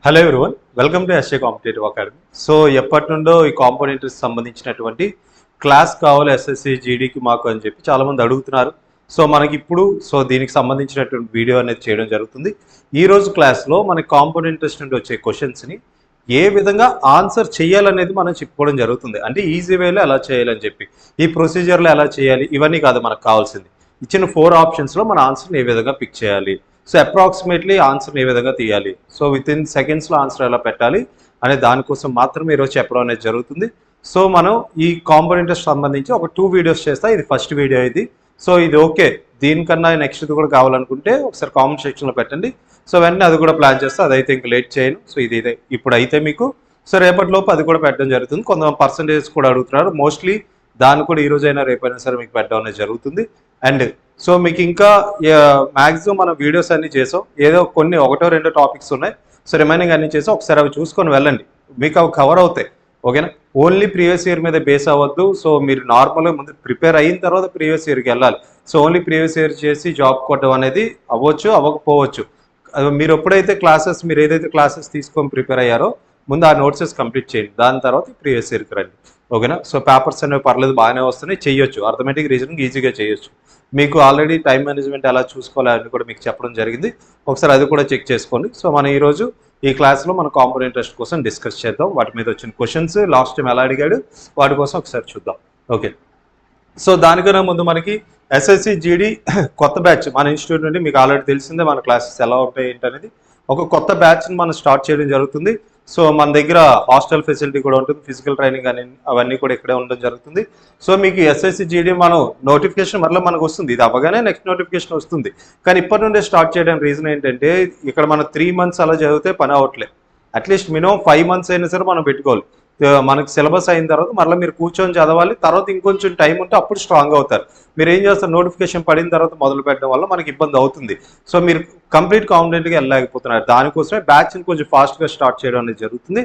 Hello everyone, welcome to SA competitive academy. So ఎప్పటి నుండో ఈ కాంపోనెంట్స్ సంబంధించినటువంటి క్లాస్ కావాలి ఎస్ఎస్సి జీడీకి మాకు అని చెప్పి చాలామంది అడుగుతున్నారు. సో మనకి ఇప్పుడు దీనికి సంబంధించినటువంటి వీడియో అనేది చేయడం జరుగుతుంది. ఈరోజు క్లాస్లో మనకి కాంపోనెంట్స్ నుండి వచ్చే క్వశ్చన్స్ని ఏ విధంగా ఆన్సర్ చేయాలనేది మనం చెప్పుకోవడం జరుగుతుంది. అంటే ఈజీ వేలో ఎలా చేయాలని చెప్పి, ఈ ప్రొసీజర్లో ఎలా చేయాలి ఇవన్నీ కాదు మనకు కావాల్సింది. ఇచ్చిన 4 ఆప్షన్స్లో మన ఆన్సర్ని ఏ విధంగా పిక్ చేయాలి, సో అప్రాక్సిమేట్లీ ఆన్సర్ని ఏ విధంగా తీయాలి, సో విత్ ఇన్ సెకండ్స్లో ఆన్సర్ ఎలా పెట్టాలి అనే దానికోసం మాత్రమే ఈరోజు చెప్పడం అనేది జరుగుతుంది. సో మనం ఈ కాంపోనెంట్స్ సంబంధించి ఒక 2 వీడియోస్ చేస్తా. ఇది ఫస్ట్ వీడియో ఇది. సో ఇది ఓకే, దీనికన్నా నెక్స్ట్ కూడా కావాలనుకుంటే ఒకసారి కామెంట్ సెక్షన్లో పెట్టండి. సో వెంటనే అది కూడా ప్లాన్ చేస్తే అదైతే ఇంకా లేట్ చేయను. సో ఇది ఇప్పుడు అయితే మీకు సో రేపటిలోపు అది కూడా పెట్టడం జరుగుతుంది. కొంతమంది పర్సంటేజ్ కూడా అడుగుతున్నారు. మోస్ట్లీ దాన్ని కూడా ఈ రోజైనా రేపైనా సరే మీకు పెట్టడం అనేది జరుగుతుంది. అండ్ సో మీకు ఇంకా మ్యాక్సిమం మనం వీడియోస్ అన్ని చేసాం, ఏదో కొన్ని 1-2 టాపిక్స్ ఉన్నాయి. సో రిమైనింగ్ అన్ని చేసాం. ఒకసారి అవి చూసుకొని వెళ్ళండి, మీకు అవి కవర్ అవుతాయి. ఓకేనా? ఓన్లీ ప్రీవియస్ ఇయర్ మీద బేస్ అవ్వద్దు. సో మీరు నార్మల్గా ముందు ప్రిపేర్ అయిన తర్వాత ప్రీవియస్ ఇయర్కి వెళ్ళాలి. సో ఓన్లీ ప్రీవియస్ ఇయర్ చేసి జాబ్ కొట్టడం అనేది అవ్వచ్చు, అవ్వకపోవచ్చు. మీరు ఎప్పుడైతే మీరు ఏదైతే క్లాసెస్ తీసుకొని ప్రిపేర్ అయ్యారో ముందు ఆ నోట్సెస్ కంప్లీట్ చేయండి. దాని తర్వాత ప్రీవియస్ ఇయర్కి రండి. ఓకేనా? సో పేపర్స్ అనేవి పర్లేదు, బాగానే వస్తున్నాయి, చేయొచ్చు. అర్థమెటిక్ రీజనింగ్ ఈజీగా చేయొచ్చు. మీకు ఆల్రెడీ టైం మేనేజ్మెంట్ ఎలా చూసుకోవాలని కూడా మీకు చెప్పడం జరిగింది. ఒకసారి అది కూడా చెక్ చేసుకోండి. సో మనం ఈరోజు ఈ క్లాస్లో మన కాంపోనెంట్ టెస్ట్ కోసం డిస్కస్ చేద్దాం. వాటి మీద వచ్చిన క్వశ్చన్స్ లాస్ట్ టైం ఎలా అడిగాడు వాటి కోసం ఒకసారి చూద్దాం. ఓకే, సో దానికన్నా ముందు మనకి ఎస్ఎస్సి జీడీ కొత్త బ్యాచ్ మన ఇన్స్టిట్యూట్ నుండి మీకు ఆల్రెడీ తెలిసిందే మన క్లాసెస్ ఎలా ఉంటాయి ఏంటనేది. ఒక కొత్త బ్యాచ్ని మనం స్టార్ట్ చేయడం జరుగుతుంది. సో మన దగ్గర హాస్టల్ ఫెసిలిటీ కూడా ఉంటుంది, ఫిజికల్ ట్రైనింగ్ అని అవన్నీ కూడా ఇక్కడే ఉండడం జరుగుతుంది. సో మీకు ఎస్ఎస్సి జీడీ మనం నోటిఫికేషన్ మరలా మనకు వస్తుంది, ఇది అవ్వగానే నెక్స్ట్ నోటిఫికేషన్ వస్తుంది. కానీ ఇప్పటి నుండే స్టార్ట్ చేయడం రీజన్ ఏంటంటే ఇక్కడ మనం 3 months అలా చదివితే పని అవట్లేదు. అట్లీస్ట్ మినిమం 5 months అయినా సరే మనం పెట్టుకోవాలి. మనకి సిలబస్ అయిన తర్వాత మళ్ళీ మీరు కూర్చొని చదవాలి. తర్వాత ఇంకొంచెం టైం ఉంటే అప్పుడు స్ట్రాంగ్ అవుతారు. మీరు ఏం చేస్తారు, నోటిఫికేషన్ పడిన తర్వాత మొదలు పెట్టడం వల్ల మనకి ఇబ్బంది అవుతుంది. సో మీరు కంప్లీట్ కాన్ఫిడెంట్గా వెళ్ళలేకపోతున్నారు. దానికోసమే బ్యాచ్ని కొంచెం ఫాస్ట్గా స్టార్ట్ చేయడం అనేది జరుగుతుంది.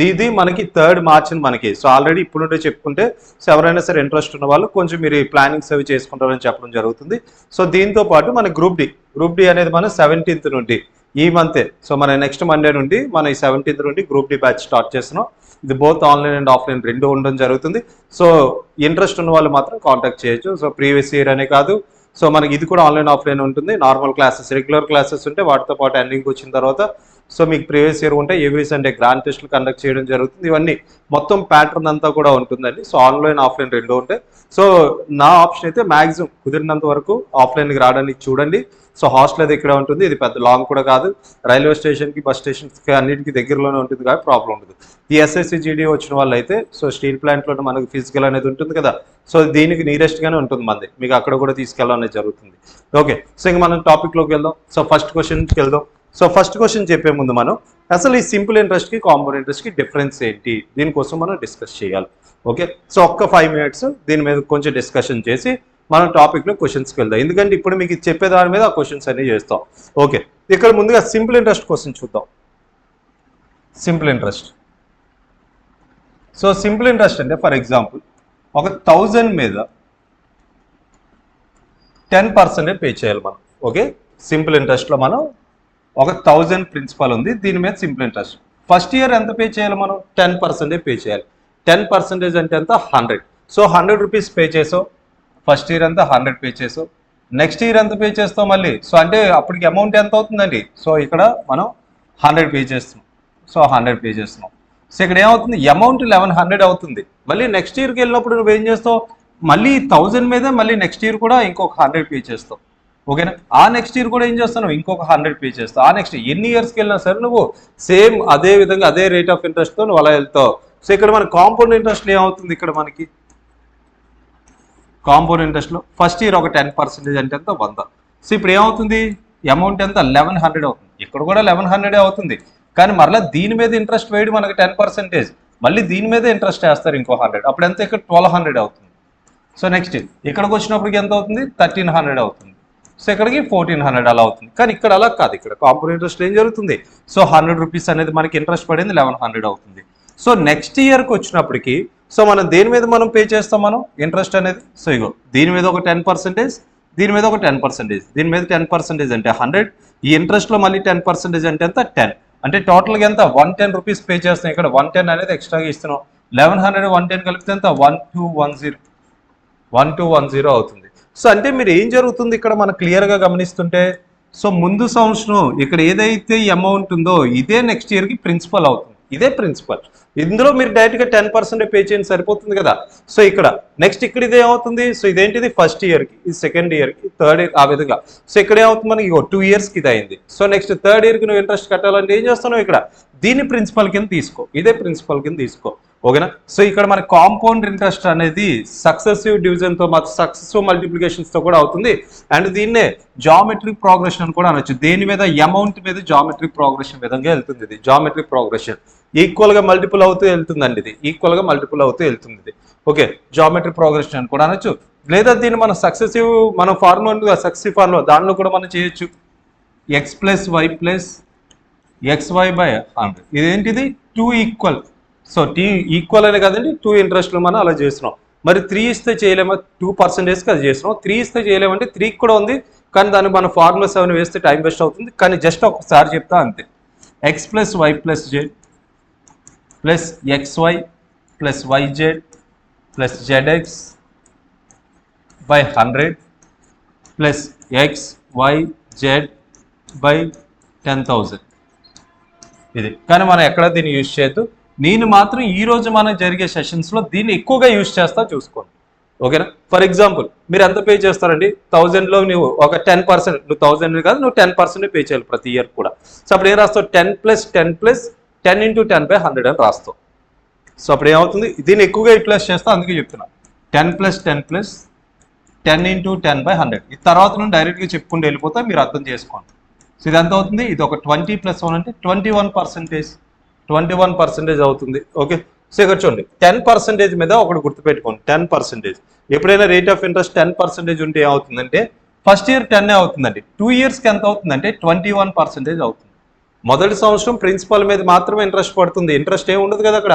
ఇది మనకి 3rd March మనకి. సో ఆల్రెడీ ఇప్పుడు నుండే చెప్పుకుంటే సో ఎవరైనా సరే ఇంట్రెస్ట్ ఉన్న వాళ్ళు కొంచెం మీరు ప్లానింగ్స్ అవి చేసుకుంటారని చెప్పడం జరుగుతుంది. సో దీంతో పాటు మన గ్రూప్ డి అనేది మనం 17th నుండి ఈ మంతే. సో మన నెక్స్ట్ మండే నుండి మన ఈ 17th నుండి గ్రూప్ డి బ్యాచ్ స్టార్ట్ చేస్తున్నాం. ఇది బోత్ ఆన్లైన్ అండ్ ఆఫ్లైన్ రెండు ఉండడం జరుగుతుంది. సో ఇంట్రెస్ట్ ఉన్న వాళ్ళు మాత్రం కాంటాక్ట్ చేయొచ్చు. సో ప్రీవియస్ ఇయర్ అనే కాదు, సో మనకి ఇది కూడా ఆన్లైన్ ఆఫ్లైన్ ఉంటుంది. నార్మల్ క్లాసెస్, రెగ్యులర్ క్లాసెస్ ఉంటే వాటితో పాటు ఎండింగ్ వచ్చిన తర్వాత సో మీకు ప్రీవియస్ ఇయర్ ఉంటే ఎవ్రీ సండే గ్రాండ్ టెస్ట్లు కండక్ట్ చేయడం జరుగుతుంది. ఇవన్నీ మొత్తం ప్యాటర్న్ అంతా కూడా ఉంటుందండి. సో ఆన్లైన్ ఆఫ్లైన్ రెండు ఉంటాయి. సో నా ఆప్షన్ అయితే మ్యాక్సిమం కుదిరినంత వరకు ఆఫ్లైన్కి రావడానికి చూడండి. సో హాస్టల్ అది ఇక్కడ ఉంటుంది, ఇది పెద్ద లాంగ్ కూడా కాదు, రైల్వే స్టేషన్కి బస్ స్టేషన్స్కి అన్నిటికీ దగ్గరలోనే ఉంటుంది కాబట్టి ప్రాబ్లం ఉంటుంది. ఈ ఎస్ఎస్సి జీడీ వచ్చిన వాళ్ళు అయితే సో స్టీల్ ప్లాంట్లో మనకు ఫిజికల్ అనేది ఉంటుంది కదా, సో దీనికి నియరెస్ట్గానే ఉంటుంది మంది, మీకు అక్కడ కూడా తీసుకెళ్ళడం అనేది జరుగుతుంది. ఓకే, సో ఇంక మనం టాపిక్లోకి వెళ్దాం. సో ఫస్ట్ క్వశ్చన్కి వెళ్దాం. సో ఫస్ట్ క్వశ్చన్ చెప్పే ముందు మనం అసలు ఈ సింపుల్ ఇంట్రెస్ట్కి కాంపౌండ్ ఇంట్రెస్ట్కి డిఫరెన్స్ ఏంటి, దీనికోసం మనం డిస్కస్ చేయాలి. ఓకే, సో ఒక్క 5 minutes దీని మీద కొంచెం డిస్కషన్ చేసి మనం టాపిక్లో క్వశ్చన్స్కి వెళ్దాం. ఎందుకంటే ఇప్పుడు మీకు చెప్పే దాని మీద ఆ క్వశ్చన్స్ అన్ని చేస్తాం. ఓకే, ఇక్కడ ముందుగా సింపుల్ ఇంట్రెస్ట్ కోసం చూద్దాం. Simple interest. So simple interest అంటే ఫర్ ఎగ్జాంపుల్ ఒక 1000 మీద 10% పే చేయాలి మనం. ఓకే, సింపుల్ ఇంట్రెస్ట్లో మనం ఒక 1000 ప్రిన్సిపల్ ఉంది, దీని మీద సింపుల్ ఇంట్రెస్ట్. ఫస్ట్ ఇయర్ ఎంత పే చేయాలి మనం? 10% పే చేయాలి. 10% అంటే ఎంత? 100. సో 100 రూపీస్ పే చేసావు, ఫస్ట్ ఇయర్ అంతా 100 పే చేసావు. నెక్స్ట్ ఇయర్ ఎంత పే చేస్తావు మళ్ళీ? సో అంటే అప్పటికి అమౌంట్ ఎంత అవుతుందండి? సో ఇక్కడ మనం 100 పే చేస్తున్నాం. సో 100 పే చేస్తున్నాం. సో ఇక్కడ ఏమవుతుంది? అమౌంట్ 1100 అవుతుంది. మళ్ళీ నెక్స్ట్ ఇయర్కి వెళ్ళినప్పుడు నువ్వు ఏం చేస్తావు? మళ్ళీ 1000 మీద మళ్ళీ నెక్స్ట్ ఇయర్ కూడా ఇంకొక 100 పే చేస్తావు. ఓకేనా? ఆ నెక్స్ట్ ఇయర్ కూడా ఏం చేస్తావు? ఇంకొక 100 పే చేస్తావు. ఆ నెక్స్ట్ ఎన్ని ఇయర్స్కి వెళ్ళినా సరే నువ్వు సేమ్ అదే విధంగా అదే రేట్ ఆఫ్ ఇంట్రెస్ట్తో నువ్వు అలా వెళ్తావు. సో ఇక్కడ మన కాంపౌండ్ ఇంట్రెస్ట్ ఏమవుతుంది? ఇక్కడ మనకి కాంపౌండ్ ఇంట్రెస్ట్లో ఫస్ట్ ఇయర్ ఒక 10% అంటే ఎంత? 100. సో ఇప్పుడు ఏమవుతుంది? అమౌంట్ ఎంత? 1100 అవుతుంది. ఇక్కడ కూడా 1100 అవుతుంది. కానీ మరలా దీని మీద ఇంట్రెస్ట్ వేయడం మనకి 10%, మళ్ళీ దీని మీద ఇంట్రెస్ట్ వేస్తారు ఇంకో 100, అప్పుడు ఎంత? ఇక్కడ 1200 అవుతుంది. సో నెక్స్ట్ ఇక్కడికి వచ్చినప్పటికి ఎంత అవుతుంది? 1300 అవుతుంది. సో ఇక్కడికి 1400 అలా అవుతుంది. కానీ ఇక్కడ అలా కాదు, ఇక్కడ కాంపౌండ్ ఇంట్రెస్ట్ ఏం జరుగుతుంది? సో 100 రూపీస్ అనేది మనకి ఇంట్రెస్ట్ పడింది, 1100 అవుతుంది. సో నెక్స్ట్ ఇయర్కి వచ్చినప్పటికి సో మనం దేని మీద మనం పే చేస్తాం మనం ఇంట్రెస్ట్ అనేది? సో ఇగో దీని మీద ఒక 10%, దీని మీద ఒక 10%, దీని మీద 10% అంటే 100, ఈ ఇంట్రెస్ట్లో మళ్ళీ 10% అంటే ఎంత? 10. అంటే టోటల్గా ఎంత 110 రూపీస్ పే చేస్తున్నాం. ఇక్కడ 110 అనేది ఎక్స్ట్రాగా ఇస్తున్నాం. 1100 110 కలిపితే ఎంత 1210 అవుతుంది. సో అంటే మీరు ఏం జరుగుతుంది ఇక్కడ మనం క్లియర్గా గమనిస్తుంటే, సో ముందు సంవత్సరం ఇక్కడ ఏదైతే అమౌంట్ ఉందో ఇదే నెక్స్ట్ ఇయర్కి ప్రిన్సిపల్ అవుతుంది. ఇదే ప్రిన్సిపల్. ఇందులో మీరు డైరెక్ట్గా 10% పే చేయండి సరిపోతుంది కదా. సో ఇక్కడ నెక్స్ట్ ఇక్కడ ఇదే అవుతుంది. సో ఇదేంటిది ఫస్ట్ ఇయర్కి, ఇది సెకండ్ ఇయర్కి, థర్డ్ ఇయర్, ఆ విధంగా. సో ఇక్కడ ఏమవుతుంది మనకి 2 ఇయర్స్కి ఇది అయింది. సో నెక్స్ట్ థర్డ్ ఇయర్కి నువ్వు ఇంట్రెస్ట్ కట్టాలంటే ఏం చేస్తున్నావు, ఇక్కడ దీన్ని ప్రిన్సిపల్ కింద తీసుకో, ఇదే ప్రిన్సిపల్ కింద తీసుకో. ఓకేనా. సో ఇక్కడ మన కాంపౌండ్ ఇంట్రెస్ట్ అనేది సక్సెసివ్ డివిజన్తో సక్సెసివ్ మల్టిప్లికేషన్స్తో కూడా అవుతుంది. అండ్ దీన్నే జామెట్రిక్ ప్రోగ్రెషన్ అని కూడా అనొచ్చు. దేని మీద, అమౌంట్ మీద జామెట్రిక్ ప్రోగ్రెషన్ విధంగా వెళ్తుంది. ఇది జామెట్రిక్ ప్రోగ్రెషన్ ఈక్వల్గా మల్టిపుల్ అవుతూ వెళ్తుందండి. ఇది ఈక్వల్గా మల్టిపుల్ అవుతూ వెళ్తుంది. ఇది ఓకే, జామెట్రిక్ ప్రోగ్రెషన్ అని కూడా అనొచ్చు. లేదా దీన్ని మన సక్సెసివ్, మన ఫార్ములా సక్సెసివ్ ఫార్ములా దానిలో కూడా మనం చేయొచ్చు. X plus y plus XY by 100. ఇదేంటిది 2 ఈక్వల్. సో టీ ఈక్వల్ అనే కదండి 2 ఇంట్రెస్ట్లు మనం అలా చేస్తున్నాం. మరి 3 ఇస్తే చేయలేమా, 2%కి అది చేస్తున్నాం. 3 ఇస్తే చేయలేమంటే 3 కూడా ఉంది, కానీ దాన్ని మన ఫార్ములా 7 వేస్తే టైం వేస్ట్ అవుతుంది. కానీ జస్ట్ ఒకసారి చెప్తా అంతే. X plus y plus z plus XY plus YZ plus ZX by 100 plus XYZ by 10,000. ఇది కానీ మనం ఎక్కడ దీన్ని యూజ్ చేయొద్దు. నేను మాత్రం ఈరోజు మనం జరిగే సెషన్స్లో దీన్ని ఎక్కువగా యూజ్ చేస్తా, చూసుకోండి. ఓకేనా. ఫర్ ఎగ్జాంపుల్ మీరు ఎంత పే చేస్తారండి, 1000లో నువ్వు ఒక 10%, నువ్వు 1000 కాదు, నువ్వు 10% పే చేయాలి ప్రతి ఇయర్ కూడా. సో అప్పుడు ఏం రాస్తావు, 10 + 10 + 10 × 10/100 అని రాస్తావు. సో అప్పుడు ఏమవుతుంది, దీన్ని ఎక్కువగా యూటిలైజ్ చేస్తా, అందుకే చెప్తున్నా 10 + 10 + 10 × 10/100. ఈ తర్వాత నుండి డైరెక్ట్గా చెప్పుకుంటూ వెళ్ళిపోతా, మీరు అర్థం చేసుకోండి. సో ఇది ఎంత అవుతుంది, ఇది ఒక 20 + 1 అంటే 21% అవుతుంది. ఓకే. సో ఇక్కడ చూడండి 10% మీద ఒకటి గుర్తుపెట్టుకోండి, 10%. ఎప్పుడైనా రేట్ ఆఫ్ ఇంట్రెస్ట్ 10% ఉంటే ఏమవుతుందంటే ఫస్ట్ ఇయర్ 10 అవుతుందండి. 2 ఇయర్స్కి ఎంత అవుతుందంటే 21% అవుతుంది. మొదటి సంవత్సరం ప్రిన్సిపల్ మీద మాత్రమే ఇంట్రెస్ట్ పడుతుంది, ఇంట్రెస్ట్ ఏమి ఉండదు కదా అక్కడ.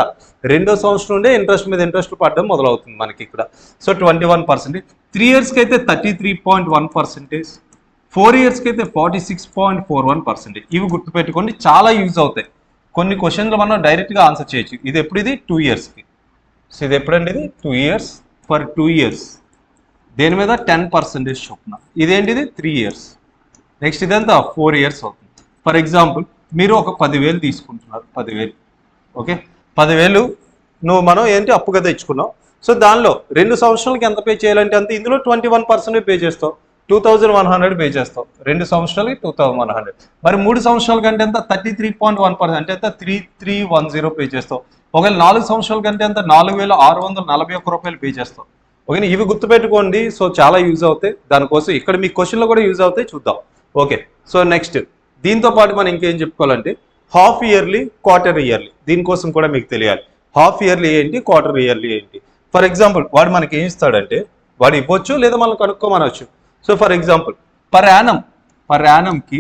రెండో సంవత్సరం నుండే ఇంట్రెస్ట్ మీద ఇంట్రెస్ట్ పడడం మొదలవుతుంది మనకి ఇక్కడ. సో 21%. 3 ఇయర్స్కి అయితే 33.1%, 4 ఇయర్స్కి అయితే 46.41%. ఇవి గుర్తుపెట్టుకోండి, చాలా యూజ్ అవుతాయి. కొన్ని క్వశ్చన్లు మనం డైరెక్ట్గా ఆన్సర్ చేయొచ్చు. ఇది ఎప్పుడు, ఇది 2 ఇయర్స్కి. సో ఇది ఎప్పుడండి, ఇది 2 ఇయర్స్. ఫర్ 2 ఇయర్స్ దేని మీద 10% చొప్పున. ఇదేంటిది 3 ఇయర్స్. నెక్స్ట్ ఇదంతా 4 ఇయర్స్ అవుతుంది. ఫర్ ఎగ్జాంపుల్ మీరు ఒక 10,000 తీసుకుంటున్నారు, 10,000. ఓకే, 10,000 మనం ఏంటి అప్పుగా తెచ్చుకున్నాం. సో దానిలో 2 సంవత్సరాలకి ఎంత పే చేయాలంటే అంత, ఇందులో 21% పే చేస్తావు, 2100 పే చేస్తావు. 2 సంవత్సరాలకి 2100. మరి 3 సంవత్సరాల కంటే ఎంత, 33.1% అంటే ఎంత, 3310 పే చేస్తావు. ఒకవేళ 4 సంవత్సరాల కంటే ఎంత, 4,641 రూపాయలు పే చేస్తావు. ఓకే, ఇవి గుర్తుపెట్టుకోండి. సో చాలా యూజ్ అవుతాయి, దానికోసం ఇక్కడ మీ క్వశ్చన్లో కూడా యూజ్ అవుతాయి, చూద్దాం. ఓకే, సో నెక్స్ట్ దీంతో పాటు మనం ఇంకేం చెప్పుకోవాలంటే హాఫ్ ఇయర్లీ, క్వార్టర్ ఇయర్లీ, దీనికోసం కూడా మీకు తెలియాలి. హాఫ్ ఇయర్లీ ఏంటి, క్వార్టర్ ఇయర్లీ ఏంటి. ఫర్ ఎగ్జాంపుల్ వాడు మనకి ఏం ఇస్తాడంటే, వాడు ఇవ్వచ్చు లేదా మనం కనుక్కోమనవచ్చు. సో ఫర్ ఎగ్జాంపుల్ పర్ యానంకి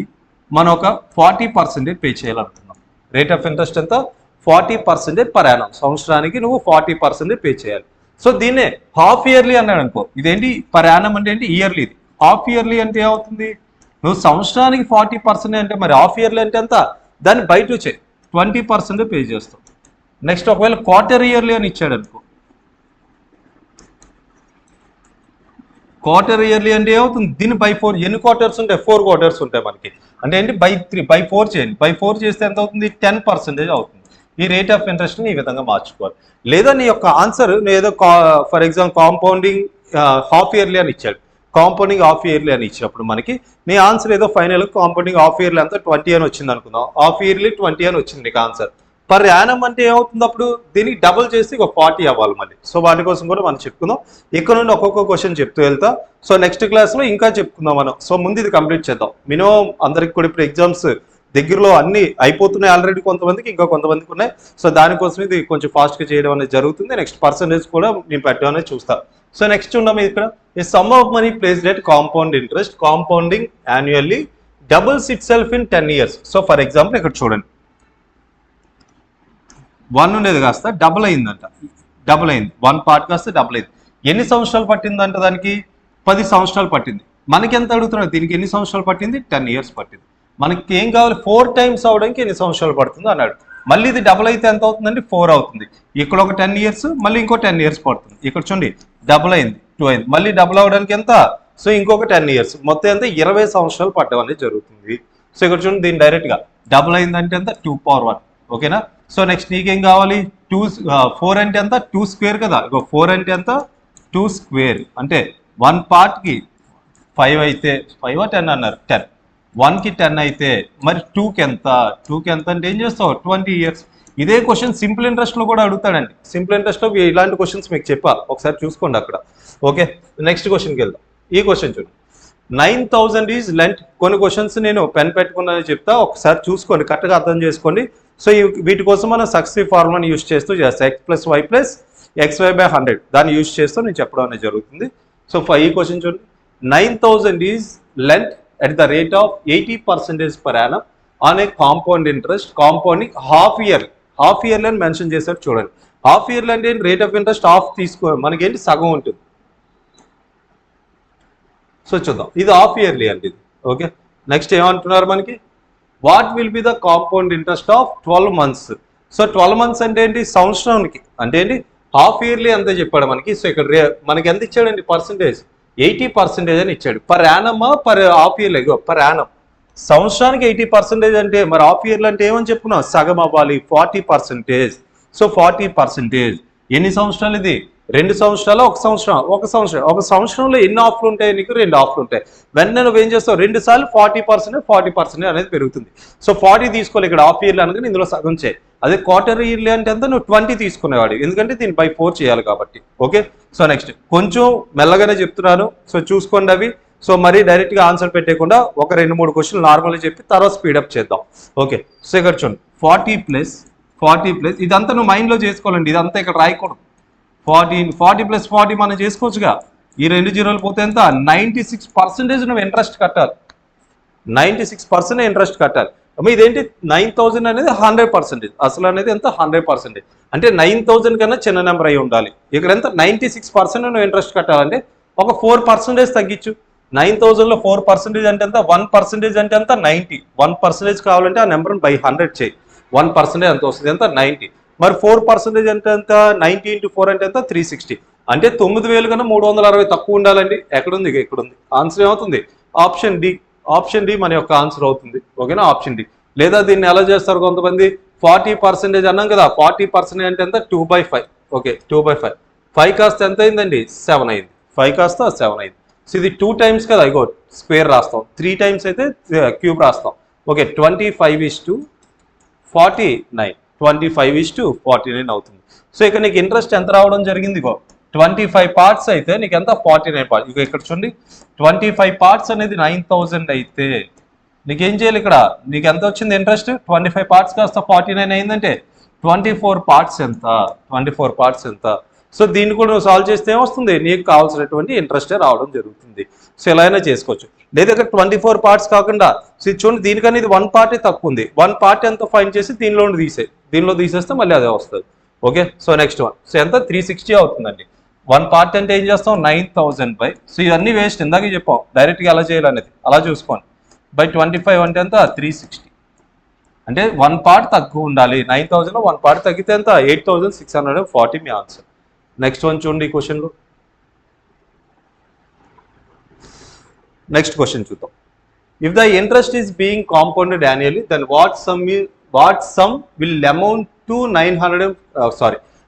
మనం ఒక 40% పే చేయాలనుకున్నాం. రేట్ ఆఫ్ ఇంట్రెస్ట్ ఎంత, 40% పర్ యానం. సంవత్సరానికి నువ్వు 40% పే చేయాలి. సో దీన్నే హాఫ్ ఇయర్లీ అన్నాడు అనుకో. ఇదేంటి, పర్ యానం అంటే ఏంటి, ఇయర్లీ. ఇది హాఫ్ ఇయర్లీ అంటే ఏమవుతుంది, నువ్వు సంవత్సరానికి 40% అంటే మరి హాఫ్ ఇయర్లీ అంటే ఎంత, దాన్ని బై 2 చేయి, 20% పే చేస్తావు. నెక్స్ట్ ఒకవేళ క్వార్టర్ ఇయర్లీ అని ఇచ్చాడు అనుకో. క్వార్టర్ ఇయర్లీ అంటే ఏమవుతుంది, దీన్ని బై 4. ఎన్ని క్వార్టర్స్ ఉంటాయి, 4 క్వార్టర్స్ ఉంటాయి మనకి. అంటే ఏంటి, బై 4 చేయండి. బై 4 చేస్తే ఎంత అవుతుంది, 10% అవుతుంది. ఈ రేట్ ఆఫ్ ఇంట్రెస్ట్ని ఈ విధంగా మార్చుకోవాలి. లేదా నీ యొక్క ఆన్సర్ ఏదో for example compounding half yearly అని ఇచ్చాడు, కాంపౌండింగ్ హాఫ్ ఇయర్లీ అని ఇచ్చినప్పుడు మనకి నీ ఆన్సర్ ఏదో ఫైనల్ కాంపౌండింగ్ హాఫ్ ఇయర్లీ అంతా 20 అని వచ్చింది అనుకుందాం. హాఫ్ ఇయర్లీ 20 అని వచ్చింది నీకు ఆన్సర్. పర్ యానం అంటే ఏమవుతుంది, అప్పుడు దీనికి డబుల్ చేసి ఒక 40 అవ్వాలి మళ్ళీ. సో వాటి కోసం కూడా మనం చెప్పుకుందాం. ఇక్కడ నుండి ఒక్కొక్క క్వశ్చన్ చెప్తూ వెళ్తా. సో నెక్స్ట్ క్లాస్లో ఇంకా చెప్పుకుందాం మనం. సో ముందు ఇది కంప్లీట్ చేద్దాం. మినిమం అందరికి కూడా ఇప్పుడు ఎగ్జామ్స్ దగ్గరలో అన్ని అయిపోతున్నాయి ఆల్రెడీ, కొంతమందికి ఇంకా కొంతమందికి ఉన్నాయి. సో దానికోసం ఇది కొంచెం ఫాస్ట్గా చేయడం అనేది జరుగుతుంది. నెక్స్ట్ పర్సంటేజ్ కూడా నేను పెట్టడం అనేది చూస్తాను. సో నెక్స్ట్ ఉన్నాము ఇక్కడ, a sum of money placed at compound interest compounding annually doubles itself in 10 years. So for example ఇక్కడ చూడండి, 1 ఉండేది కాస్త డబుల్ అయిందంట, డబుల్ అయింది. 1 పార్ట్ కాస్త డబుల్ అయింది. ఎన్ని సంవత్సరాలు పట్టిందంట, దానికి 10 సంవత్సరాలు పట్టింది. మనకి ఎంత అడుగుతున్నాడు, దీనికి ఎన్ని సంవత్సరాలు పట్టింది, 10 ఇయర్స్ పట్టింది. మనకి ఏం కావాలి 4 టైమ్స్ అవడానికి ఎన్ని సంవత్సరాలు పడుతుంది అన్నాడు. మళ్ళీ ఇది డబుల్ అయితే ఎంత అవుతుందండి 4 అవుతుంది. ఇక్కడ ఒక 10 ఇయర్స్ మళ్ళీ ఇంకో 10 ఇయర్స్ పడుతుంది. ఇక్కడ చూడండి డబుల్ అయింది 2 అయింది, మళ్ళీ డబుల్ అవడానికి ఎంత, సో ఇంకొక 10 ఇయర్స్, మొత్తం ఎంత 20 సంవత్సరాలు పట్టడం అనేది జరుగుతుంది. సో ఇక్కడ చూడండి దీన్ని డైరెక్ట్గా డబుల్ అయిందంటే ఎంత 2^1. ఓకేనా. సో నెక్స్ట్ నీకేం కావాలి 4 అంటే ఎంత 2 స్క్వేర్ కదా, ఇగో 4 అంటే ఎంత 2 స్క్వేర్, అంటే 1 పార్ట్కి 5 అయితే 5 10 అన్నారు 10, 1కి 10 అయితే మరి 2కి ఎంత, 2కి ఎంత అంటే ఏం చేస్తావు 20 ఇయర్స్. ఇదే క్వశ్చన్ సింపుల్ ఇంట్రెస్ట్లో కూడా అడుగుతాడండి. సింపుల్ ఇంట్రెస్ట్లో ఇలాంటి క్వశ్చన్స్ మీకు చెప్పా, ఒకసారి చూసుకోండి అక్కడ. ఓకే, నెక్స్ట్ క్వశ్చన్కి వెళ్దాం. ఈ క్వశ్చన్ చూడండి, 9,000 ఈజ్ లెంత్. కొన్ని క్వశ్చన్స్ నేను పెన్ పెట్టుకున్నానని చెప్తా, ఒకసారి చూసుకోండి, కరెక్ట్గా అర్థం చేసుకోండి. సో వీటి కోసం మనం సక్సెసివ్ ఫార్ములాని యూజ్ చేస్తూ చేస్తాం, x+y+xy/100 దాన్ని యూజ్ చేస్తూ నేను చెప్పడం అనేది జరుగుతుంది. సో ఈ క్వశ్చన్ చూడండి, 9,000 is length at the rate of 80% per annum on a compound interest, compounding half yearly అని మెన్షన్ చేశారు చూడండి. హాఫ్ ఇయర్లీ అంటే రేట్ ఆఫ్ ఇంట్రెస్ట్ హాఫ్ తీసుకో, మనకేంటి సగం ఉంటుంది. సో చూద్దాం, ఇది హాఫ్ ఇయర్లీ అండి ఇది. ఓకే, నెక్స్ట్ ఏమంటున్నారు మనకి, what will be the compound interest of 12 months. So 12 months అంటే ఏంటి, సంవత్సరానికి అంటే ఏంటి, హాఫ్ ఇయర్లీ అంతే చెప్పాడు మనకి. సో ఇక్కడ మనకి ఎంత ఇచ్చాడండి పర్సంటేజ్, 80% అని ఇచ్చాడు. పర్ యానమా per half yearly, per annum సంవత్సరానికి 80% అంటే మరి హాఫ్ ఇయర్లీ అంటే ఏమని చెప్పుకున్నాం, సగం అవ్వాలి 40%. సో 40% ఎన్ని సంవత్సరాలు ఇది, 2 సంవత్సరాలు, ఒక సంవత్సరంలో ఎన్ని ఆఫ్లు ఉంటాయి నీకు, 2 ఆఫ్లు ఉంటాయి. వెంటనే నువ్వు ఏం చేస్తావు, 2 సార్లు 40% అనేది పెరుగుతుంది. సో 40 తీసుకోవాలి ఇక్కడ హాఫ్ ఇయర్లీ అనగా ఇందులో సగం చేయి. అదే క్వార్టర్ ఇయర్లీ అంటే అంతా నువ్వు 20 తీసుకునేవాడు, ఎందుకంటే దీన్ని by 4 చేయాలి కాబట్టి. ఓకే, సో నెక్స్ట్ కొంచెం మెల్లగానే చెప్తున్నాను, సో చూసుకోండి అవి. సో మరి డైరెక్ట్గా ఆన్సర్ పెట్టేయకుండా ఒక 2-3 క్వశ్చన్లు నార్మల్గా చెప్పి తర్వాత స్పీడప్ చేద్దాం. ఓకే, సో ఇక్కడ చూడండి 40 ప్లస్ ఇదంతా నువ్వు మైండ్లో చేసుకోవాలండి, ఇదంతా ఇక్కడ రాయకూడదు. 40 + 40 మనం చేసుకోవచ్చుగా, ఈ 2 జీరోలు పోతే ఎంత 96% నువ్వు ఇంట్రెస్ట్ కట్టాలి, 96% ఇంట్రెస్ట్ కట్టాలి. ఇదేంటి 9,000 అనేది 100%, అసలు అనేది ఎంత 100%, అంటే 9,000 కన్నా చిన్న నెంబర్ అయి ఉండాలి. ఇక్కడ ఎంత 96% నువ్వు ఇంట్రెస్ట్ కట్టాలంటే ఒక 4% తగ్గించు. 9,000లో 4% అంటే ఎంత, 1% అంటే ఎంత 90, 1% కావాలంటే ఆ నెంబర్ని by 100 చేయి, 1% ఎంత వస్తుంది, ఎంత 90. మరి 4% అంటే ఎంత, 90 × 4 అంటే ఎంత 360, అంటే 9,000 కన్నా 360 తక్కువ ఉండాలండి. ఎక్కడుంది, ఇక్కడ ఉంది. ఆన్సర్ ఏమవుతుంది, ఆప్షన్ డి మన యొక్క ఆన్సర్ అవుతుంది. ఓకేనా, ఆప్షన్ డి. లేదా దీన్ని ఎలా చేస్తారు కొంతమంది, 40% అన్నాం కదా, 40% అంటే ఎంత 2/5. ఓకే, 2/5, 5 కాస్త ఎంత అయిందండి 7 అయింది, 5 కాస్త 7 అయింది. సో ఇది 2 టైమ్స్ కదా, ఇగో స్క్వేర్ రాస్తాం, 3 టైమ్స్ అయితే క్యూబ్ రాస్తాం. ఓకే, 25:49, 25:49 అవుతుంది. సో ఇక్కడ నీకు ఇంట్రెస్ట్ ఎంత రావడం జరిగింది, ఇగో 25 పార్ట్స్ అయితే నీకు ఎంత 49 పార్ట్స్. ఇక ఇక్కడ చూడండి 25 పార్ట్స్ అనేది 9,000 అయితే నీకేం చేయాలి, ఇక్కడ నీకు ఎంత వచ్చింది ఇంట్రెస్ట్, 25 పార్ట్స్ కాస్త 49 అయిందంటే 24 పార్ట్స్ ఎంత, 24 పార్ట్స్ ఎంత. సో దీన్ని కూడా నువ్వు సాల్వ్ చేస్తే ఏమొస్తుంది, నీకు కావాల్సినటువంటి ఇంట్రెస్టే రావడం జరుగుతుంది. సో ఎలా అయినా చేసుకోవచ్చు. లేదా ఇక్కడ 24 పార్ట్స్ కాకుండా చూడండి, దీనికన్నా ఇది 1 పార్టే తక్కువ ఉంది, 1 పార్ట్ ఎంత ఫైండ్ చేసి దీనిలో తీసేస్తే మళ్ళీ అదే వస్తుంది. Okay, so next one, so ఎంత 360 అవుతుందండి. 1 పార్ట్ అంటే ఏం చేస్తాం 9,000 సో ఇవన్నీ వేస్ట్, ఇందాక చెప్పాం డైరెక్ట్గా ఎలా చేయాలనేది, అలా చూసుకోండి. by 25 అంటే ఎంత 360, అంటే 1 పార్ట్ తక్కువ ఉండాలి. 9,000లో 1 పార్ట్ తగ్గితే ఎంత 8,640 మీ ఆన్సర్. నెక్స్ట్ వన్ చూడండి, ఈ క్వశ్చన్లో నెక్స్ట్ క్వశ్చన్ చూద్దాం. If the interest is being compounded annually then what sum will amount to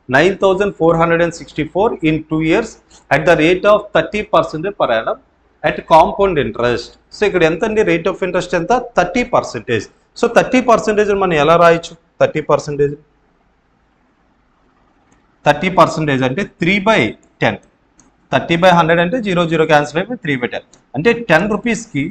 9,464 in 2 years at the rate of 30% per annum at compound interest. So ఇక్కడ ఎంత అండి, rate of interest ఎంత 30%. So 30% మనం ఎలా రాయొచ్చు, 30% అంటే 3/10, 30/100 అంటే 0 క్యాన్సిల్ అయిపోయి 3/10, అంటే 10 రూపీస్కి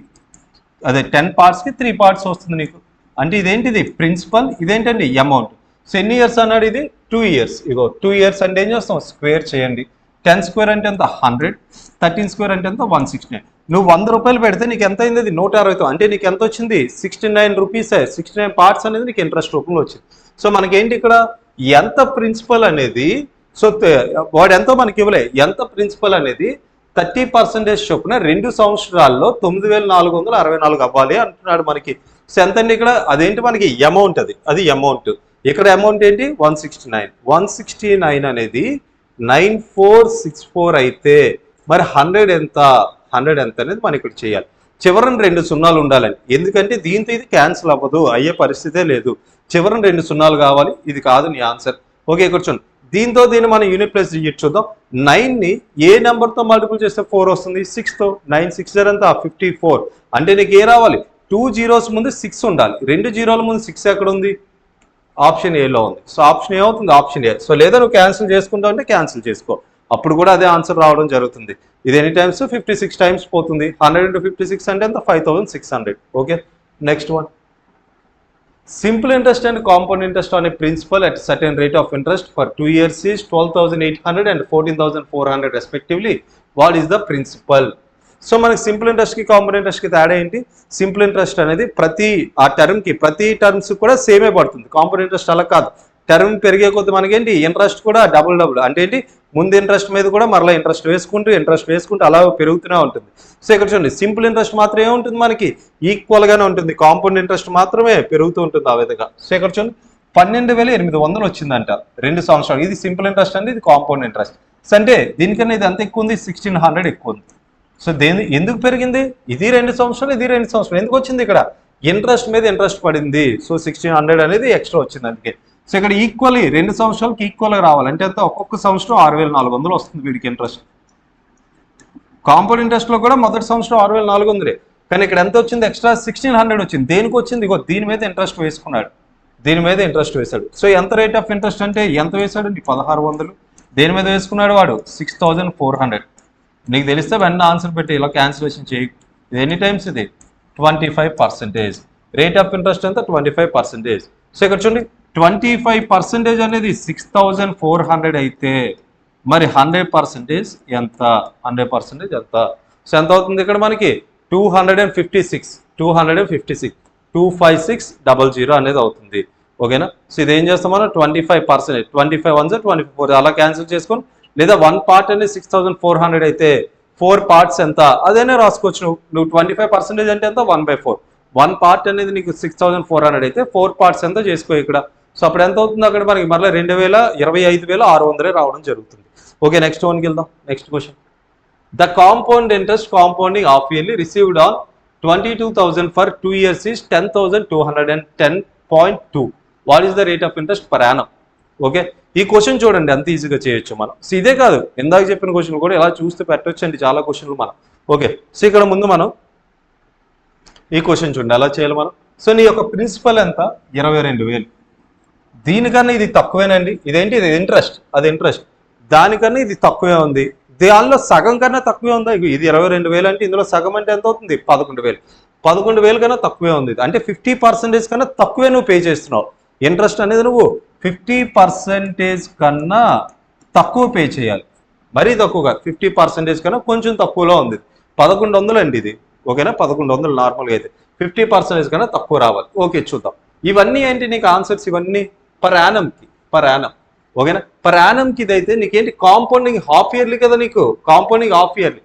అదే 10 పార్ట్స్కి 3 పార్ట్స్ వస్తుంది నీకు. అంటే ఇదేంటిది ప్రిన్సిపల్, ఇదేంటండి అమౌంట్. సో ఎన్ని ఇయర్స్ అన్నాడు, ఇది 2 years. ఇగో 2 years అంటే ఏం చేస్తాం, స్క్వేర్ చేయండి. 10 స్క్వేర్ అంటే ఎంత 100, 13 స్క్వేర్ అంటే ఎంత 169. నువ్వు 100 రూపాయలు పెడితే నీకు ఎంత అయింది, అది 160, అంటే నీకు ఎంత వచ్చింది 69 రూపీస్, 69 పార్ట్స్ అనేది నీకు ఇంట్రెస్ట్ రూపంలో వచ్చింది. సో మనకేంటి ఇక్కడ ఎంత ప్రిన్సిపల్ అనేది, సో వాడు ఎంతో మనకి ఇవ్వలే, ఎంత ప్రిన్సిపల్ అనేది 30% చొప్పున 2 సంవత్సరాల్లో 9,464 అవ్వాలి అంటున్నాడు మనకి. సో ఎంత అండి ఇక్కడ అదేంటి మనకి అమౌంట్, అది అమౌంట్. ఇక్కడ అమౌంట్ ఏంటి 169. 169 అనేది 9464 అయితే మరి 100 ఎంత అనేది మనం ఇక్కడ చేయాలి. చివరన 2 సున్నాలు ఉండాలని, ఎందుకంటే దీంతో ఇది క్యాన్సిల్ అవ్వదు, అయ్యే పరిస్థితే లేదు. చివరన 2 సున్నాలు కావాలి. ఇది కాదు నీ ఆన్సర్. ఓకే ఇక్కడ చూడండి, దీంతో దీన్ని మనం యూనిట్ ప్లస్ డిజిట్ చూద్దాం. 9ని ఏ నెంబర్తో మల్టిపుల్ చేస్తే 4 వస్తుంది? 6తో. 9 6 ఎంత 54. అంటే నీకు ఏ రావాలి? 2 zeros ముందు 6 ఉండాలి. 2 zeros ముందు 6 ఎక్కడ ఉంది? ఆప్షన్ ఏలో ఉంది. సో ఆప్షన్ ఏ అవుతుంది? Option A. సో లేదా నువ్వు క్యాన్సిల్ చేసుకుంటావు అంటే క్యాన్సిల్ చేసుకో, అప్పుడు కూడా అదే ఆన్సర్ రావడం జరుగుతుంది. ఇది ఎన్ని టైమ్స్? 56 టైమ్స్ పోతుంది. 100 into 56 అంటే ఎంత? 5600. Okay next one. Simple interest and compound interest on a principal at certain rate of interest for 2 years is 12,800 and 14,400 respectively. What is the principal? So మనకి సింపుల్ ఇంట్రెస్ట్కి కాంపౌండ్ ఇంట్రెస్ట్కి తేడా ఏంటి? Simple interest అనేది ప్రతి terms కూడా సేమే పడుతుంది. Compound interest అలా కాదు, టర్మ్ పెరిగే కొద్ది మనకేంటి ఇంట్రెస్ట్ కూడా డబుల్ అంటే ఏంటి, ముందు ఇంట్రెస్ట్ మీద కూడా మరలా ఇంట్రెస్ట్ వేసుకుంటూ అలా పెరుగుతూనే ఉంటుంది. సో ఇక్కడ చూడండి, సింపుల్ ఇంట్రెస్ట్ మాత్రం ఏముంటుంది మనకి? ఈక్వల్గానే ఉంటుంది. కాంపౌండ్ ఇంట్రెస్ట్ మాత్రమే పెరుగుతూ ఉంటుంది ఆ విధంగా. సో ఇక్కడ చూడండి 12,800 వచ్చిందంట 2 సంవత్సరాలు. ఇది సింపుల్ ఇంట్రెస్ట్ అండి, ఇది కాంపౌండ్ ఇంట్రెస్ట్. సో అంటే దీనికన్నా ఇది ఎంత ఎక్కువ ఉంది? 1600 ఎక్కువ ఉంది. సో ఎందుకు పెరిగింది? ఇది 2 సంవత్సరాలు, ఇది 2 సంవత్సరాలు. ఎందుకు వచ్చింది? ఇక్కడ ఇంట్రెస్ట్ మీద ఇంట్రెస్ట్ పడింది. సో 1600 అనేది ఎక్స్ట్రా వచ్చింది అందుకే. సో ఇక్కడ ఈక్వల్లీ 2 సంవత్సరాలకి ఈక్వల్గా రావాలంటే ఎంత? ఒక్కొక్క సంవత్సరం 6400 వస్తుంది వీడికి ఇంట్రెస్ట్. కాంపౌండ్ ఇంట్రెస్ట్లో కూడా మొదటి సంవత్సరం 6400, కానీ ఇక్కడ ఎంత వచ్చింది? ఎక్స్ట్రా 1600 వచ్చింది. దేనికి వచ్చింది? ఇగో దీని మీద ఇంట్రెస్ట్ వేసుకున్నాడు, దీని మీద ఇంట్రెస్ట్ వేశాడు. సో ఎంత రేట్ ఆఫ్ ఇంట్రెస్ట్ అంటే ఎంత వేశాడు? 1600. దేని మీద వేసుకున్నాడు వాడు? 6400. నీకు తెలిస్తే వెంటనే ఆన్సర్ పెట్టి ఇలా క్యాన్సిలేషన్ చేయి. ఇది ఎన్ని టైమ్స్? ఇది 25%. రేట్ ఆఫ్ ఇంట్రెస్ట్ ఎంత? 25%. సో ఇక్కడ చూడండి 25% అనేది 6400 అయితే మరి 100% ఎంత? 100% ఎంత? సో ఎంత అవుతుంది ఇక్కడ మనకి? 256 256 అనేది అవుతుంది. ఓకేనా? సో ఇది ఏం చేస్తాం మనం? 25%, 25 1 24 అలా క్యాన్సిల్ చేసుకొని, లేదా 1 పార్ట్ అనేది 6400 అయితే 4 పార్ట్స్ ఎంత అదేనే రాసుకోవచ్చు. నువ్వు 25% అంటే ఎంత? 1/4. 1 పార్ట్ అనేది నీకు 6400 అయితే 4 పార్ట్స్ ఎంత చేసుకో ఇక్కడ. సో అప్పుడు ఎంత అవుతుంది అక్కడ మనకి? మరలా 25,600 రావడం జరుగుతుంది. ఓకే నెక్స్ట్ వన్కి వెళ్దాం. Next question. The compound interest compounding half yearly received on 22,000 for 2 years is 10,210.2. What is the rate of interest per annum? Okay ఈ క్వశ్చన్ చూడండి ఎంత ఈజీగా చేయొచ్చు మనం. సో ఇదే కాదు, ఇందాక చెప్పిన క్వశ్చన్ కూడా ఇలా చూస్తే పెట్టొచ్చు అండి, చాలా క్వశ్చన్లు మనం. ఓకే సో ఇక్కడ ముందు మనం ఈ క్వశ్చన్ చూడండి ఎలా చేయాలి మనం. సో నీ యొక్క ప్రిన్సిపల్ ఎంత? 22,000. దీనికన్నా ఇది తక్కువేనండి. ఇదేంటి? ఇది ఇంట్రెస్ట్, అది ఇంట్రెస్ట్. దానికన్నా ఇది తక్కువే ఉంది. దానిలో సగం కన్నా తక్కువే ఉందా? ఇది 22,000 అంటే ఇందులో సగం అంటే ఎంత అవుతుంది? 11,000. 11,000 కన్నా తక్కువే ఉంది. అంటే 50% కన్నా తక్కువే నువ్వు పే చేస్తున్నావు. ఇంట్రెస్ట్ అనేది నువ్వు 50% కన్నా తక్కువ పే చేయాలి. మరీ తక్కువగా 50% కన్నా కొంచెం తక్కువలో ఉంది. 1100 అండి ఇది. ఓకేనా? 1100 నార్మల్గా అయితే 50% కన్నా తక్కువ రావాలి. ఓకే చూద్దాం. ఇవన్నీ ఏంటి నీకు ఆన్సర్స్? ఇవన్నీ పర్ యానంకి. ఓకేనా? పర్ యానంకి ఇదైతే నీకేంటి? కాంపౌండింగ్ హాఫ్ ఇయర్లీ కదా నీకు. Compounding half yearly.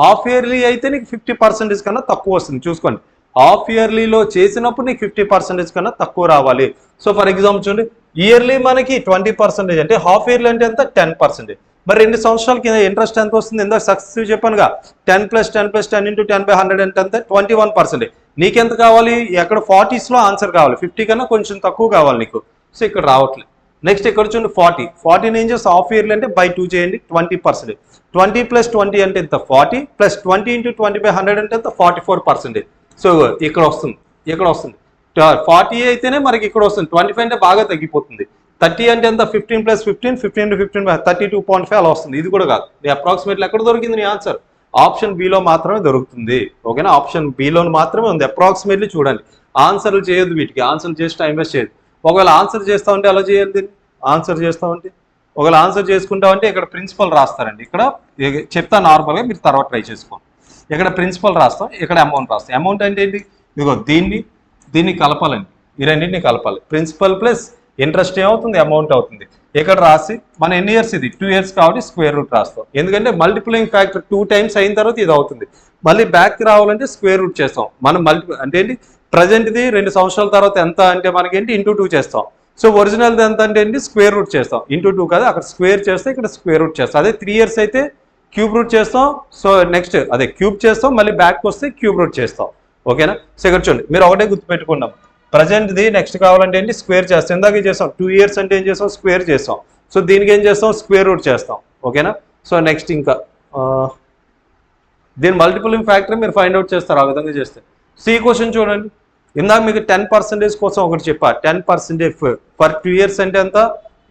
Half yearly అయితే నీకు 50% కన్నా తక్కువ వస్తుంది. చూసుకోండి, హాఫ్ ఇయర్లీలో చేసినప్పుడు నీకు 50% కన్నా తక్కువ రావాలి. సో ఫర్ ఎగ్జాంపుల్ చూడండి, ఇయర్లీ మనకి 20% అంటే హాఫ్ ఇయర్లీ అంటే ఎంత? 10%. మరి 2 సంవత్సరాలకి ఇంట్రెస్ట్ ఎంత వస్తుంది? ఇందాక సక్సెసివ్ చెప్పానుగా, 10 + 10 + 10 × 10/100 అంటే ఎంత? 21%. నీకెంత కావాలి? ఎక్కడ 40స్లో ఆన్సర్ కావాలి. 50 కన్నా కొంచెం తక్కువ కావాలి నీకు. సో ఇక్కడ రావట్లేదు. నెక్స్ట్ ఇక్కడ చూడండి 40 ఏం చేస్తే హాఫ్ ఇయర్లీ అంటే by 2 చేయండి. 20%. 20 + 20 అంటే ఎంత? 40 + 20 × 20/100 అంటే ఎంత? 44%. సో ఇక్కడ వస్తుంది. 40 అయితేనే మనకి ఇక్కడ వస్తుంది. 25 అంటే బాగా తగ్గిపోతుంది. 30 అంటే ఎంత? 15 + 15 15 × 15 32.5 అలా వస్తుంది. ఇది కూడా కాదు. అప్రాక్సిమేట్లీ ఎక్కడ దొరికింది నీ ఆన్సర్? ఆప్షన్ బిలో మాత్రమే దొరుకుతుంది. ఓకేనా? ఆప్షన్ బిలో మాత్రమే ఉంది. అప్రాక్సిమేట్లీ చూడండి, ఆన్సర్లు చేయొద్దు వీటికి. ఆన్సర్లు చేసి టైం వేస్ట్ చేయదు. ఒకవేళ ఆన్సర్ చేస్తామంటే అలా చేయాలి. దీన్ని ఆన్సర్ చేస్తామంటే, ఒకవేళ ఆన్సర్ చేసుకుంటామంటే ఇక్కడ ప్రిన్సిపల్ రాస్తారండి. ఇక్కడ చెప్తా నార్మల్గా, మీరు తర్వాత ట్రై చేసుకోండి. ఇక్కడ ప్రిన్సిపల్ రాస్తాం, ఇక్కడ అమౌంట్ రాస్తాం. అమౌంట్ అంటే ఏంటి? ఇదిగో దీన్ని కలపాలండి. ఈ రెండింటిని కలపాలి. ప్రిన్సిపల్ ప్లస్ ఇంట్రెస్ట్ ఏమవుతుంది? అమౌంట్ అవుతుంది. ఇక్కడ రాసి మన ఎన్ని ఇయర్స్? ఇది 2 years కాబట్టి స్క్వేర్ రూట్ రాస్తాం. ఎందుకంటే మల్టిప్లయింగ్ ఫ్యాక్టర్ 2 times అయిన తర్వాత ఇది అవుతుంది. మళ్ళీ బ్యాక్ రావాలంటే స్క్వేర్ రూట్ చేస్తాం. మనం అంటే ఏంటి? ప్రజెంట్ది 2 సంవత్సరాల తర్వాత ఎంత అంటే మనకి ఏంటి ఇంటూ 2 చేస్తాం. సో ఒరిజినల్ది ఎంత అంటే ఏంటి స్క్వేర్ రూట్ చేస్తాం. ఇంటూ 2 కాదు, అక్కడ స్క్వేర్ చేస్తే ఇక్కడ స్క్వేర్ రూట్ చేస్తాం. అదే 3 years అయితే క్యూబ్ రూట్ చేస్తాం. సో నెక్స్ట్ అదే క్యూబ్ చేస్తాం, మళ్ళీ బ్యాక్ వస్తే క్యూబ్ రూట్ చేస్తాం. ఓకేనా? సో ఇక్కడ చూడండి, మీరు ఒకటే గుర్తుపెట్టుకున్నాం, ప్రజెంట్ది నెక్స్ట్ కావాలంటే ఏంటి స్క్వేర్ చేస్తాం. ఇందాక చేస్తాం 2 years అంటే ఏం చేస్తాం స్క్వేర్ చేస్తాం. సో దీనికి ఏం చేస్తాం స్క్వేర్ రూట్ చేస్తాం. ఓకేనా? సో నెక్స్ట్ ఇంకా దీని మల్టిపులింగ్ ఫ్యాక్టర్ మీరు ఫైండ్ అవుట్ చేస్తారు ఆ విధంగా చేస్తే. సి క్వశ్చన్ చూడండి, ఇందాక మీకు 10% కోసం ఒకటి చెప్పా. 10% ఫర్ 2 years అంటే ఎంత?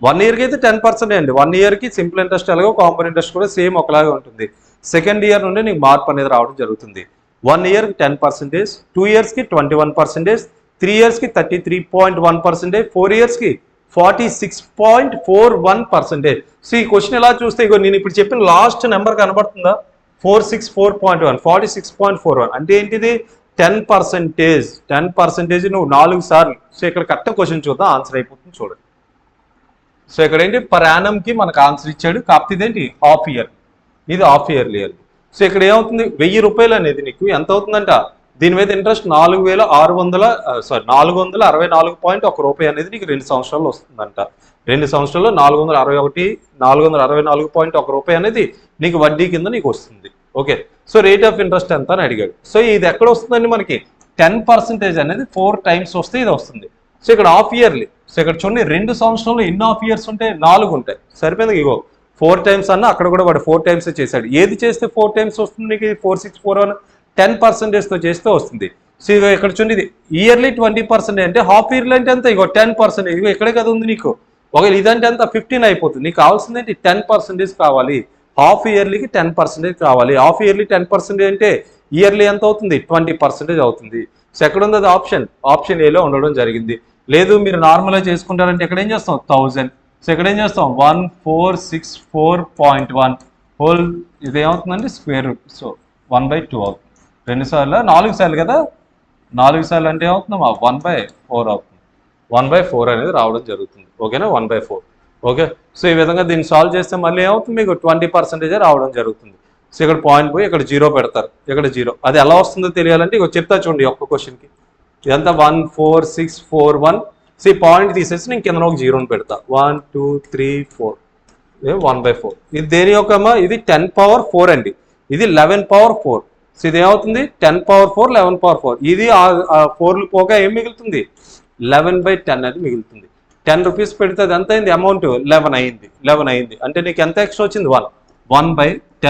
1 yearకి అయితే 10% అండి. 1 yearకి సింపుల్ ఇంట్రెస్ట్ ఎలాగో కాంపౌండ్ ఇంట్రెస్ట్ కూడా సేమ్ ఒకలాగే ఉంటుంది. సెకండ్ ఇయర్ నుండి నీకు మార్పు అనేది రావడం జరుగుతుంది. 1 yearకి 10%, 2 yearsకి 21%, 3 yearsకి 33.1%, 4 yearsకి 46.41%. సో ఈ క్వశ్చన్ ఎలా చూస్తే ఇగో నేను ఇప్పుడు చెప్పిన లాస్ట్ నెంబర్ కనబడుతుందా? 464.1, 46.41 అంటే ఏంటిది 10%. 10% నువ్వు 4 సార్లు. సో ఇక్కడ కరెక్ట్ క్వశ్చన్ చూద్దాం, ఆన్సర్ అయిపోతుంది చూడండి. సో ఇక్కడ ఏంటి పర్ యానంకి మనకు ఆన్సర్ ఇచ్చాడు, కాకపోతే ఇదేంటి హాఫ్ ఇయర్, ఇది హాఫ్ ఇయర్లీ అది. సో ఇక్కడ ఏమవుతుంది 1000 రూపాయలు అనేది నీకు ఎంత అవుతుందంట, దీని మీద ఇంట్రెస్ట్ 464.1 రూపాయి అనేది నీకు 2 సంవత్సరాలు వస్తుందంట. 2 సంవత్సరాల్లో 464.1 రూపాయి అనేది నీకు వడ్డీ కింద నీకు వస్తుంది. Okay, so rate of interest ఎంత అని అడిగాడు. సో ఇది ఎక్కడ వస్తుందండి మనకి 10% అనేది 4 times వస్తే ఇది వస్తుంది. సో ఇక్కడ హాఫ్ ఇయర్లీ. సో ఇక్కడ చూడండి 2 సంవత్సరాల్లో ఎన్ని హాఫ్ ఇయర్స్ ఉంటాయి? 4 ఉంటాయి. సరిపోయింది. ఇగో 4 times అన్న, అక్కడ కూడా వాడు 4 times చేశాడు. ఏది చేస్తే 4 times వస్తుంది నీకు? 4641 10%తో చేస్తే వస్తుంది. సో ఇగో ఇక్కడ చూడండి ఇది ఇయర్లీ 20% అంటే హాఫ్ ఇయర్లీ అంటే ఎంత? ఇగో 10%. ఇగో ఇక్కడే కదా ఉంది నీకు. ఒకవేళ ఇదంటే ఎంత 15 అయిపోతుంది. నీకు కావాల్సింది ఏంటి 10% కావాలి. హాఫ్ ఇయర్లీకి 10% కావాలి. హాఫ్ ఇయర్లీ 10% అంటే ఇయర్లీ ఎంత అవుతుంది? 20% అవుతుంది. సో ఎక్కడ ఉంది అది? ఆప్షన్ ఏలో ఉండడం జరిగింది. లేదు మీరు నార్మల్గా చేసుకుంటారంటే ఎక్కడ ఏం చేస్తాం 1000. సో ఇక్కడ ఏం చేస్తాం 1464.1 హోల్ ఇది ఏమవుతుందండి స్క్వేర్ రూట్. సో 1/2 అవుతుంది. 2 సార్లు 4 సార్లు కదా, 4 సార్లు అంటే ఏమవుతుందమ్మా 1/4 అవుతుంది. 1/4 అనేది రావడం జరుగుతుంది. ఓకేనా? 1/4. ఓకే, సో ఈ విధంగా దీన్ని సాల్వ్ చేస్తే మళ్ళీ ఏమవుతుంది మీకు 20% రావడం జరుగుతుంది. సో ఇక్కడ పాయింట్ పోయి ఇక్కడ 0 పెడతారు, ఇక్కడ 0. అది ఎలా వస్తుందో తెలియాలంటే ఇక చెప్తా చూడండి ఒక్క క్వశ్చన్కి. ఇదంతా 14641. సో ఈ పాయింట్ తీసేసి నేను కింద ఒక 0 పెడతా. 1 2 3 4 1/4. ఇది దేని యొక్క ఇది 10⁴ అండి, ఇది 11⁴. సో ఇది ఏమవుతుంది 10⁴ 11⁴. ఇది 4లు పోగా ఏం మిగులుతుంది 11/10 అది మిగులుతుంది. 10 రూపీస్ పెడితే అది ఎంత అయింది అమౌంట్ 11 అయింది. 11 అయింది అంటే నీకు ఎంత ఎక్స్ట్రా వచ్చింది 1/10 ×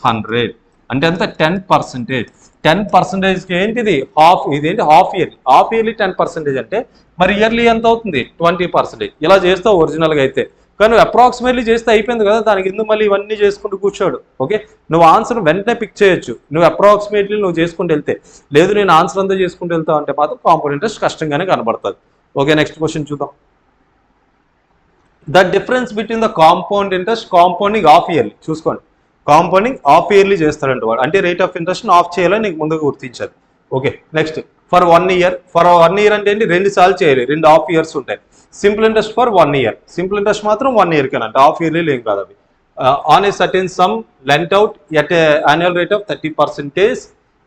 100 అంటే ఎంత 10%. 10%కి ఏంటిది హాఫ్, ఇదేంటి హాఫ్ ఇయర్లీ. హాఫ్ ఇయర్లీ 10% అంటే మరి ఇయర్లీ ఎంత అవుతుంది 20%. ఇలా చేస్తావు ఒరిజినల్గా అయితే, కానీ అప్రాక్సిమేట్లీ చేస్తే అయిపోయింది కదా, దానికి ఎందుకు మళ్ళీ ఇవన్నీ చేసుకుంటూ కూర్చోడు. ఓకే, నువ్వు ఆన్సర్ వెంటనే పిక్ చేయొచ్చు నువ్వు అప్రాక్సిమేట్లీ నువ్వు చేసుకుంటూ వెళ్తే. లేదు నేను ఆన్సర్ అంతా చేసుకుంటూ వెళ్తావు అంటే మాత్రం కాంపౌండ్ ఇంట్రెస్ట్ కష్టంగానే కనబడుతుంది. ఓకే, నెక్స్ట్ క్వశ్చన్ చూద్దాం. The difference between the compound interest compounding half yearly. చూసుకోండి, కాంపౌండింగ్ హాఫ్ ఇయర్లీ చేస్తాడంట వాడు, అంటే రేట్ ఆఫ్ ఇంట్రెస్ట్ ఆఫ్ చేయాలని నీకు ముందుగా గుర్తించాలి. Okay, next for 1 year. For 1 year అంటే ఏంటి 2 సార్లు చేయాలి, 2 హాఫ్ ఇయర్స్ ఉంటాయి. Simple interest for 1 year. Simple interest మాత్రం 1 year కేనంట, హాఫ్ ఇయర్లీ ఏం కాదు అవి. On a certain sum lent out at annual rate of 30%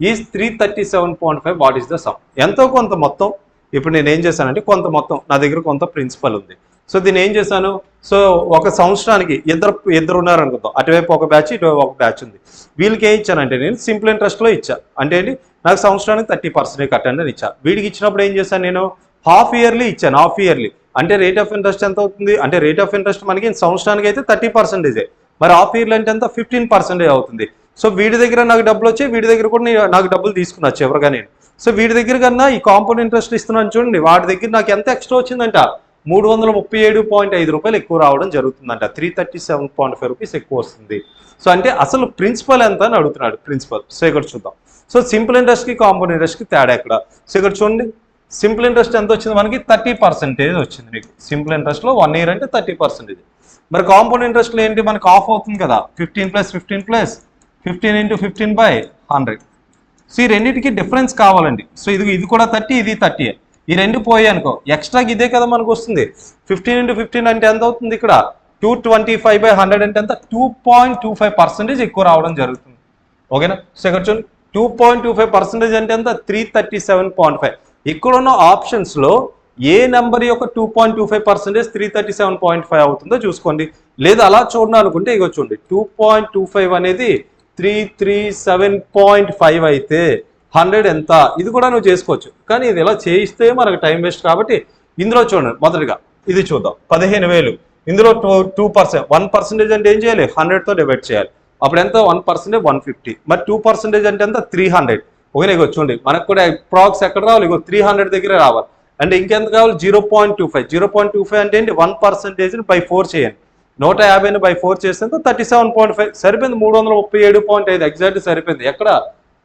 is 337.5. What is the sum? ఎంతో కొంత మొత్తం. ఇప్పుడు నేను ఏం చేశానంటే కొంత మొత్తం నా దగ్గర కొంత ప్రిన్సిపల్ ఉంది. సో దీన్ని ఏం చేశాను, సో ఒక సంవత్సరానికి ఇద్దరు ఉన్నారనుకుందాం, అటువైపు ఒక బ్యాచ్ ఇటువైపు ఒక బ్యాచ్ ఉంది. వీళ్ళకి ఏం ఇచ్చానంటే నేను సింపుల్ ఇంట్రెస్ట్లో ఇచ్చా. అంటే ఏంటి నాకు సంవత్సరానికి 30% కట్టండి అని ఇచ్చా. వీడికి ఇచ్చినప్పుడు ఏం చేశాను నేను హాఫ్ ఇయర్లీ ఇచ్చాను. హాఫ్ ఇయర్లీ అంటే రేట్ ఆఫ్ ఇంట్రెస్ట్ ఎంత అవుతుంది అంటే రేట్ ఆఫ్ ఇంట్రెస్ట్ మనకి సంవత్సరానికి అయితే 30%, మరి హాఫ్ ఇయర్లీ అంటే ఎంత 15% అవుతుంది. సో వీడి దగ్గర నాకు డబ్బులు వచ్చాయి, వీడి దగ్గర కూడా నాకు డబ్బులు తీసుకున్నా చివరిగా నేను. సో వీడి దగ్గర కన్నా ఈ కాంపౌండ్ ఇంట్రెస్ట్ ఇస్తున్నాను చూడండి, వాడి దగ్గర నాకు ఎంత ఎక్స్ట్రా వచ్చిందంట 337.5 రూపాయలు ఎక్కువ రావడం జరుగుతుందంట. 337.5 రూపీస్ ఎక్కువ వస్తుంది. సో అంటే అసలు ప్రిన్సిపల్ ఎంత అని అడుగుతున్నాడు ప్రిన్సిపల్. సో ఇక్కడ చూద్దాం. సో సింపుల్ ఇంట్రెస్ట్కి కాంపౌండ్ ఇంట్రెస్ట్కి తేడా ఎక్కడ? సో ఇక్కడ చూడండి, సింపుల్ ఇంట్రెస్ట్ ఎంత వచ్చింది మనకి 30% వచ్చింది మీకు. సింపుల్ ఇంట్రెస్ట్లో 1 year అంటే 30%. మరి కాంపౌండ్ ఇంట్రెస్ట్లో ఏంటి మనకి ఆఫ్ అవుతుంది కదా, 15 + 15 + 15 × 15/100. సో ఈ రెండింటికి డిఫరెన్స్ కావాలండి. సో ఇది కూడా 30, ఇది 30. ఈ రెండు పోయాయి అనుకో, ఎక్స్ట్రాకి ఇదే కదా మనకు వస్తుంది. 15 × 15 అంటే ఎంత అవుతుంది ఇక్కడ 225/100 అంటే ఎంత 2.25% ఎక్కువ రావడం జరుగుతుంది. ఓకేనా? సో ఇక్కడ చూడండి 2.25% అంటే ఎంత 337.5. ఇక్కడున్న ఆప్షన్స్లో ఏ నెంబర్ యొక్క 2.25% 337.5 అవుతుందో చూసుకోండి. లేదా అలా చూడండి అనుకుంటే ఇగో చూడండి 2.25 అనేది 337.5 అయితే 100 ఎంత, ఇది కూడా నువ్వు చేసుకోవచ్చు. కానీ ఇది ఇలా చేయిస్తే మనకు టైం వేస్ట్ కాబట్టి ఇందులో చూడండి. మొదటిగా ఇది చూద్దాం, 15,000 ఇందులో 2%, 1% అంటే ఏం చేయాలి, 100తో డివైడ్ చేయాలి. అప్పుడు ఎంత, 1% 150, మరి 2% అంటే ఎంత 300. ఓకే, ఇగో చూడండి మనకు కూడా అప్రాక్స్ ఎక్కడ రావాలి, ఇగో 300 దగ్గరే రావాలి. అంటే ఇంకెంత కావాలి, 0.25. 0.25 అంటే ఏంటి, 1% బై 4 చేయండి. 150ని బై 4 చేస్తే 37.5 సరిపోయింది. 337.5 ఎగ్జాక్ట్ సరిపోయింది. ఎక్కడ,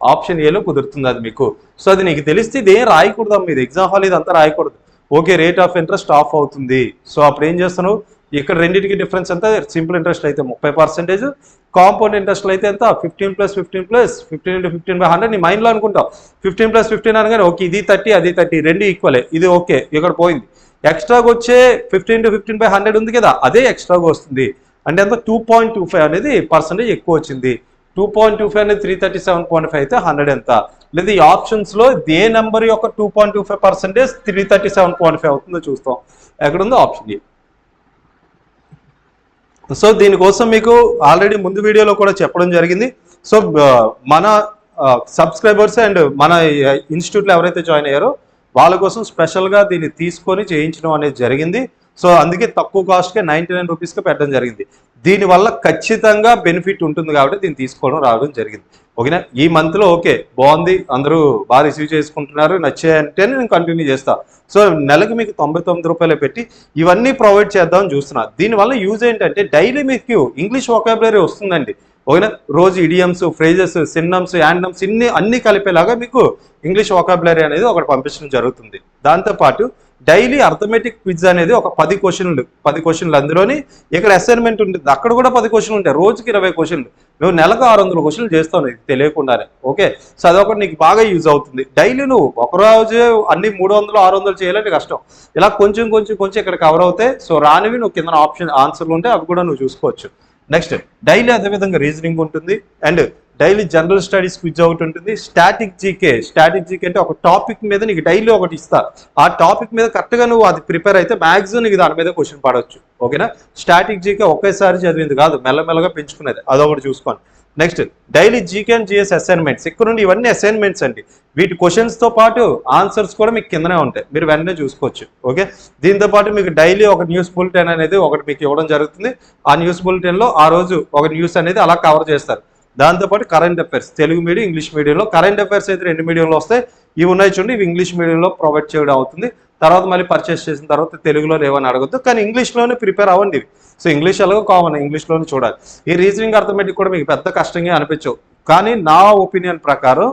ఆప్షన్ ఏలో కుదురుతుంది అది మీకు. సో అది నీకు తెలిస్తే ఇది ఏం రాయకూడదు, మీరు ఎగ్జామ్ హాల్ ఇదంతా రాయకూడదు. Okay, rate of interest of అవుతుంది. సో అప్పుడు ఏం చేస్తాను, ఇక్కడ రెండింటికి డిఫరెన్స్ ఎంత, సింపుల్ ఇంట్రెస్ట్ అయితే 30%, కాంపౌండ్ ఇంట్రెస్ట్లో అయితే ఎంత 15 + 15 + 15 × 15/100 నీ మైండ్లో అనుకుంటావు. 15 + 15 అనగానే ఓకే ఇది 30 అది 30 రెండు ఈక్వలే, ఇది ఓకే ఇక్కడ పోయింది. ఎక్స్ట్రాగా వచ్చే 15 × 15/100 ఉంది కదా, అదే ఎక్స్ట్రాగా వస్తుంది. అంటే ఎంత, 2.25 అనేది పర్సెంటేజ్ ఎక్కువ వచ్చింది. 2.25 అనేది 337.5 అయితే 100 ఎంత. లేదా ఈ ఆప్షన్స్లో ఏ నెంబర్ యొక్క 2.25% 337.5 అవుతుందో చూస్తాం. ఎక్కడుందో ఆప్షన్ ఏ. సో దీనికోసం మీకు ఆల్రెడీ ముందు వీడియోలో కూడా చెప్పడం జరిగింది. సో మన సబ్స్క్రైబర్స్ అండ్ మన ఇన్స్టిట్యూట్లో ఎవరైతే జాయిన్ అయ్యారో వాళ్ళ కోసం స్పెషల్గా దీన్ని తీసుకొని చేయించడం అనేది జరిగింది. సో అందుకే తక్కువ కాస్ట్గా 99 రూపీస్కి పెట్టడం జరిగింది. దీనివల్ల ఖచ్చితంగా బెనిఫిట్ ఉంటుంది కాబట్టి దీన్ని తీసుకోవడం రావడం జరిగింది. ఓకేనా, ఈ మంత్లో ఓకే బాగుంది, అందరూ బాగా రిసీవ్ చేసుకుంటున్నారు, నచ్చాయంటే నేను కంటిన్యూ చేస్తా. సో నెలకు మీకు 99 రూపాయలు పెట్టి ఇవన్నీ ప్రొవైడ్ చేద్దామని చూస్తున్నా. దీనివల్ల యూజ్ ఏంటంటే డైలీ మీకు ఇంగ్లీష్ వొకాబులరీ వస్తుందండి. ఓకేనా, రోజు ఇడియమ్స్, ఫ్రేజెస్, సిన్నమ్స్, యాండమ్స్ అన్ని కలిపేలాగా మీకు ఇంగ్లీష్ వొకాబులరీ అనేది ఒకటి పంపించడం జరుగుతుంది. దాంతోపాటు డైలీ అర్థమెటిక్ క్విజ్ అనేది ఒక 10 క్వశ్చన్లు అందులోని ఇక్కడ అసైన్మెంట్ ఉంటుంది, అక్కడ కూడా 10 క్వశ్చన్లు ఉంటాయి. రోజుకి 20 క్వశ్చన్లు, నువ్వు నెలకు 600 క్వశ్చన్లు చేస్తావు నీకు తెలియకుండానే. ఓకే, సో అదొకటి నీకు బాగా యూజ్ అవుతుంది. డైలీ నువ్వు ఒకరోజు అన్ని 300, 600 చేయాలంటే కష్టం. ఇలా కొంచెం ఇక్కడ కవర్ అవుతాయి. సో రానివి నువ్వు కింద ఆన్సర్లు ఉంటే అవి కూడా నువ్వు చూసుకోవచ్చు. నెక్స్ట్ డైలీ అదేవిధంగా రీజనింగ్ ఉంటుంది and daily general studies quiz ఒకటి ఉంటుంది. స్టాటిక్ జీకే అంటే ఒక టాపిక్ మీద నీకు డైలీ ఒకటి ఇస్తా, ఆ టాపిక్ మీద కరెక్ట్గా నువ్వు అది ప్రిపేర్ అయితే మ్యాక్సిమం నీకు దాని మీద క్వశ్చన్ పడవచ్చు. ఓకేనా, స్టాటిక్ జీకే ఒకేసారి చదివింది కాదు, మెల్లమెల్లగా పెంచుకునేది, అదొకటి చూసుకోండి. Next daily GK and GS assignments. ఇక్కడ నుండి ఇవన్నీ అసైన్మెంట్స్ అండి. వీటి క్వశ్చన్స్తో పాటు ఆన్సర్స్ కూడా మీకు కిందనే ఉంటాయి, మీరు వెంటనే చూసుకోవచ్చు. ఓకే, దీంతో పాటు మీకు డైలీ ఒక న్యూస్ బులెటిన్ అనేది ఒకటి మీకు ఇవ్వడం జరుగుతుంది. ఆ న్యూస్ బులెటిన్లో ఆ రోజు ఒక న్యూస్ అనేది అలా కవర్ చేస్తారు. దాంతోపాటు current affairs, Telugu medium, English మీడియంలో. కరెంట్ అఫైర్స్ అయితే 2 మీడియంలో వస్తాయి. ఇవి ఉన్నాయి చూడండి, ఇవి ఇంగ్లీష్ మీడియంలో ప్రొవైడ్ చేయడం అవుతుంది. తర్వాత మళ్ళీ పర్చేస్ చేసిన తర్వాత తెలుగులో లేవని అడగద్దు, కానీ ఇంగ్లీష్లోనే ప్రిపేర్ అవ్వండి. సో ఇంగ్లీష్ ఎలాగో కామన్, ఇంగ్లీష్లోనే చూడాలి. ఈ రీజనింగ్ అర్థమెటిక్ కూడా మీకు పెద్ద కష్టంగా అనిపించవు, కానీ నా ఒపీనియన్ ప్రకారం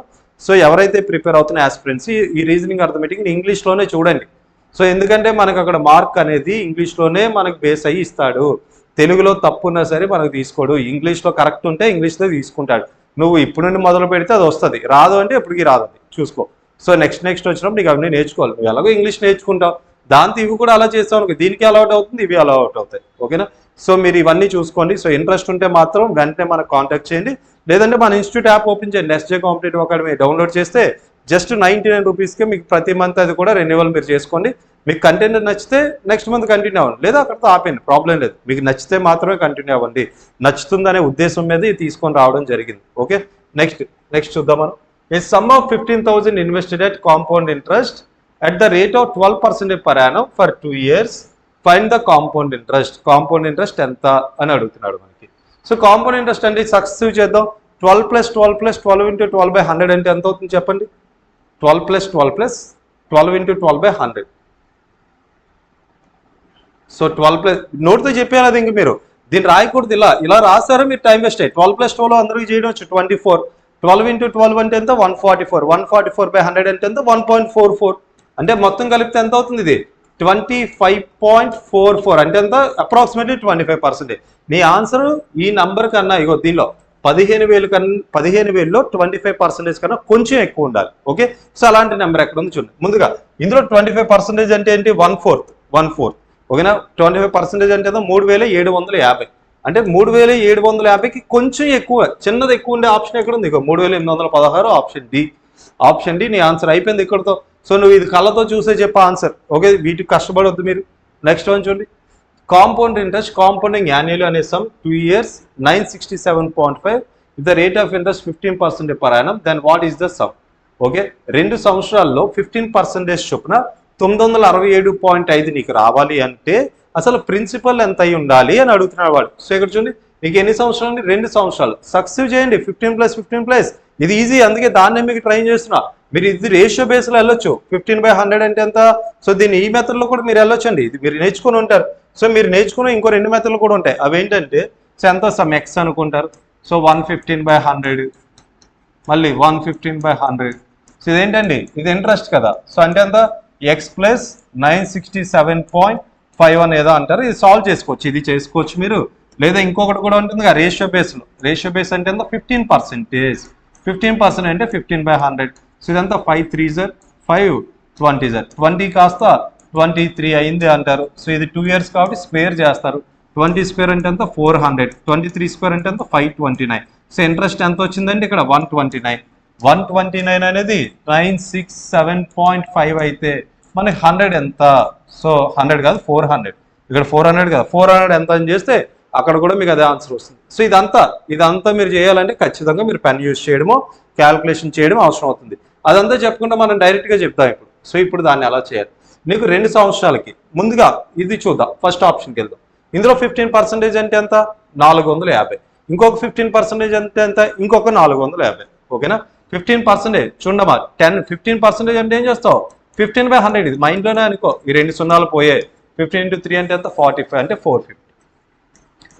సో ఎవరైతే ప్రిపేర్ అవుతున్న ఆస్పిరెంట్స్ ఈ రీజనింగ్ అర్థమెటిక్ ఇంగ్లీష్లోనే చూడండి. సో ఎందుకంటే మనకు అక్కడ మార్క్ అనేది ఇంగ్లీష్లోనే మనకు బేస్ అయ్యి ఇస్తాడు. తెలుగులో తప్పున్నా సరే మనకు తీసుకోడు, ఇంగ్లీష్లో కరెక్ట్ ఉంటే ఇంగ్లీష్లో తీసుకుంటాడు. నువ్వు ఇప్పుడు నుండి మొదలు పెడితే అది వస్తుంది, రాదు అంటే ఎప్పటికీ రాదు, చూసుకో. సో నెక్స్ట్ వచ్చినప్పుడు నీకు అవన్నీ నేర్చుకోవాలి. నువ్వు ఎలాగో ఇంగ్లీష్ నేర్చుకుంటావు, దాంతో ఇవి కూడా అలా చేస్తావు అనుకో, దీనికి అలవాటు అవుతుంది, ఇవి అలవాటు అవుతాయి. ఓకేనా, సో మీరు ఇవన్నీ చూసుకోండి. సో ఇంట్రెస్ట్ ఉంటే మాత్రం వెంటనే మనకు కాంటాక్ట్ చేయండి, లేదంటే మన ఇన్స్టిట్యూట్ యాప్ ఓపెన్ చేయండి. ఎస్జే కాంపిటేటివ్ అకాడమీ డౌన్లోడ్ చేస్తే జస్ట్ 99 రూపీస్కే మీకు ప్రతి మంత్ అది కూడా రెన్యువల్ మీరు చేసుకోండి. మీకు కంటెంట్ నచ్చితే నెక్స్ట్ మంత్ కంటిన్యూ అవ్వండి, లేదా అక్కడితో ఆపండి, ప్రాబ్లం లేదు. మీకు నచ్చితే మాత్రమే కంటిన్యూ అవ్వండి, నచ్చుతుందనే ఉద్దేశం మీద తీసుకొని రావడం జరిగింది. ఓకే, నెక్స్ట్ చూద్దాం మనం. A sum of 15,000 invested at compound interest at the rate of 12% per annum for 2 years. Find the compound interest ఎంత అని అడుగుతున్నాడు మనకి. సో కాంపౌండ్ ఇంట్రెస్ట్ అంటే సక్సెసివ్ చేద్దాం. 12 + 12 + 12 × 12/100 అంటే ఎంత అవుతుంది చెప్పండి. 12 + 12 + 12 × 12/100. సో 12 నోట్తో చెప్పాను అది. ఇంక మీరు దీన్ని రాయకూడదు, ఇలా రాస్తారో మీరు టైం వేస్ట్ అయ్యి. 12 + 12 అందరికీ చేయడం వచ్చు 24. 12 × 12 అంటే ఎంత 144. 144/100 అంటే ఎంత 1.44. అంటే మొత్తం కలిపితే ఎంత అవుతుంది ఇది 25.44. అంటే ఎంత అప్రాక్సిమేట్లీ 25%. నీ ఆన్సర్ ఈ నంబర్ కన్నా ఇగో దీనిలో 15,000లో 25% కన్నా కొంచెం ఎక్కువ ఉండాలి. ఓకే, సో అలాంటి నెంబర్ ఎక్కడ ఉంది చూడండి. ముందుగా ఇందులో 25% అంటే ఏంటి 1/4. ఓకేనా, 25% అంటే 3,750. అంటే 3,750కి కొంచెం ఎక్కువ, చిన్నది ఎక్కువ ఉండే ఆప్షన్ ఎక్కడ ఉంది? ఇక 3,816 ఆప్షన్ డి నీ ఆన్సర్ అయిపోయింది ఇక్కడతో. సో నువ్వు ఇది కళ్ళతో చూసే చెప్ప ఆన్సర్. ఓకే, వీటికి కష్టపడవద్దు మీరు. నెక్స్ట్ వన్ చూడండి, కాంపౌండ్ ఇంట్రెస్ట్ కాంపౌండింగ్ యాన్యువల్ అనే sum 2 years 967.5 with the rate of interest 15% per annum, then what is the sum. Okay, 2 సంవత్సరాల్లో 15% చొప్పున 967.5 నీకు రావాలి అంటే అసలు ప్రిన్సిపల్ ఎంత అయి ఉండాలి అని అడుగుతున్నాడు వాడు. సో ఇక్కడ చూడండి, మీకు ఎన్ని సంవత్సరాలు అండి? 2 సంవత్సరాలు. సక్సెసివ్ చేయండి, 15+15+. ఇది ఈజీ, అందుకే దాన్నే మీకు ట్రైన్ చేస్తున్నా. మీరు ఇది రేషియో బేస్లో వెళ్ళొచ్చు. 15/100 అంటే ఎంత? సో దీన్ని ఈ మెథడ్లో కూడా మీరు వెళ్ళొచ్చండి. ఇది మీరు నేర్చుకుని ఉంటారు. సో మీరు నేర్చుకున్న ఇంకో 2 మెథడ్లు కూడా ఉంటాయి. అవి ఏంటంటే, సో ఎంత సమ్ ఎక్స్ అనుకుంటారు. సో 115/100, మళ్ళీ 115/100. సో ఇదేంటండి? ఇది ఇంట్రెస్ట్ కదా. సో అంటే ఎంత? ఎక్స్ ప్లస్ 967.5 అనేదో అంటారు. ఇది సాల్వ్ చేసుకోవచ్చు, ఇది చేసుకోవచ్చు మీరు. లేదా ఇంకొకటి కూడా ఉంటుంది కదా రేషియో బేస్లో. రేషియో బేస్ అంటే ఎంత? 15%. 15% అంటే 15/100. సో ఇదంతా 5 3s 5 20s 20 కాస్త 23 అయింది అంటారు. సో ఇది 2 years కాబట్టి స్క్వేర్ చేస్తారు. 20 స్క్వేర్ అంటే ఎంత? 400. 23 స్క్వేర్ అంటే ఎంత? 529. సో ఇంట్రెస్ట్ ఎంత వచ్చిందంటే ఇక్కడ 129. 129 అనేది 967.5 అయితే మనకి 100 ఎంత? సో 100 కాదు 400. ఇక్కడ 400 కదా, 400 ఎంత అని చేస్తే అక్కడ కూడా మీకు అదే ఆన్సర్ వస్తుంది. సో ఇదంతా మీరు చేయాలంటే ఖచ్చితంగా మీరు పెన్ యూజ్ చేయడమో క్యాల్కులేషన్ చేయడం అవసరం అవుతుంది. అదంతా చెప్పకుండా మనం డైరెక్ట్గా చెప్తాం ఇప్పుడు. సో ఇప్పుడు దాన్ని ఎలా చేయాలి? నీకు 2 సంవత్సరాలకి ముందుగా ఇది చూద్దాం. ఫస్ట్ ఆప్షన్కి వెళ్దాం. ఇందులో 15% అంటే ఎంత? 450. ఇంకొక 15% అంటే ఎంత? ఇంకొక 450. ఓకేనా? 15% చూడమ్మా, 15% అంటే ఏం చేస్తావు? 15/100. ఇది మైండ్లోనే అనుకో, ఈ 2 సున్నాలు పోయాయి. 15 × 3 అంటే ఎంత? 45 అంటే 450.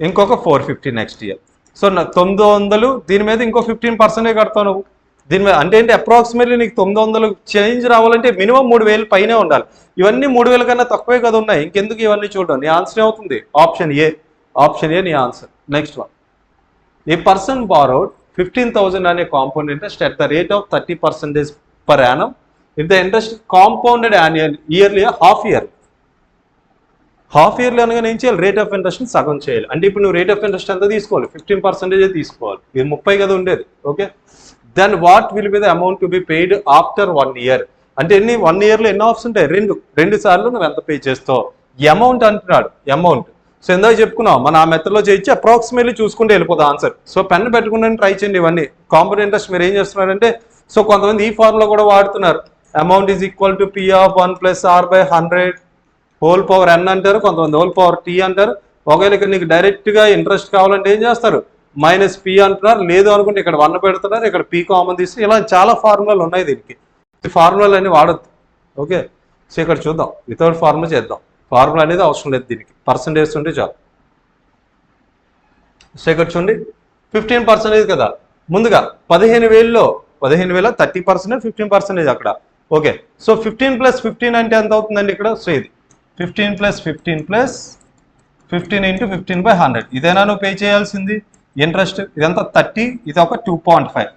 ఇంకొక 450 నెక్స్ట్ ఇయర్. సో 900. దీని మీద ఇంకో 15% కడతావు నువ్వు. దీని మీద అంటే ఏంటి? అప్రాక్సిమేట్లీ నీకు 900 చేంజ్ రావాలంటే మినిమం 3000 పైనే ఉండాలి. ఇవన్నీ 3000 కన్నా తక్కువే కదా ఉన్నాయి. ఇంకెందుకు ఇవన్నీ చూడడం? నీ ఆన్సర్ ఏమవుతుంది? ఆప్షన్ ఏ నీ ఆన్సర్. నెక్స్ట్ వన్, ఏ పర్సన్ బారోడ్ 15,000 అనే compound interest at the rate of 30% per annum if the interest compounded yearly half yearly అనగానే ఏం చేయాలి? రేట్ ఆఫ్ ఇంట్రెస్ట్ని సగం చేయాలి. అంటే ఇప్పుడు నువ్వు రేట్ ఆఫ్ ఇంట్రెస్ట్ ఎంత తీసుకోవాలి? 15% తీసుకోవాలి. ఇది 30 కదా ఉండేది. Okay, then what will be the amount to be paid after 1 year? అంటే 1 yearలో ఎన్ని ఆప్షన్స్ ఉంటాయి? 2 సార్లు నువ్వు ఎంత పే చేస్తావు? అమౌంట్ అంటున్నాడు, అమౌంట్. సో ఎందాక చెప్పుకున్నావు, మన ఆ మెథడ్లో చేయించి అప్రాక్సిమేట్లీ చూసుకుంటే వెళ్ళిపోతుంది ఆన్సర్. సో పెన్ పెట్టుకుంటే ట్రై చేయండి. ఇవన్నీ కాంపౌండ్ ఇంట్రెస్ట్ మీరు ఏం చేస్తున్నారంటే, సో కొంతమంది ఈ ఫార్ములా కూడా వాడుతున్నారు. Amount is equal to P of 1 + R/100 whole power n అంటారు, కొంతమంది హోల్ పవర్ T అంటారు. ఒకవేళ ఇక్కడ నీకు డైరెక్ట్గా ఇంట్రెస్ట్ కావాలంటే ఏం చేస్తారు? -P అంటున్నారు. లేదు అనుకుంటే ఇక్కడ 1 పెడుతున్నారు, ఇక్కడ P కామన్ తీస్తే ఇలా చాలా ఫార్ములాలు ఉన్నాయి దీనికి. ఈ ఫార్ములాలు అన్ని వాడద్దు. ఓకే, సో ఇక్కడ చూద్దాం, వితౌట్ ఫార్ములా చేద్దాం. ఫార్ములా అనేది అవసరం లేదు దీనికి, పర్సంటేజ్ ఉంటే చాలు. సో ఇక్కడ చూడండి, 15% కదా. ముందుగా 15,000లో 30% 15% అక్కడ. ఓకే, సో 15 + 15 అంటే ఎంత అవుతుందండి ఇక్కడ? సో ఇది 15 + 15 + 15 × 15/100. ఇదేనా నువ్వు పే చేయాల్సింది ఇంట్రెస్ట్? ఇదంతా 30, ఇది ఒక 2.5.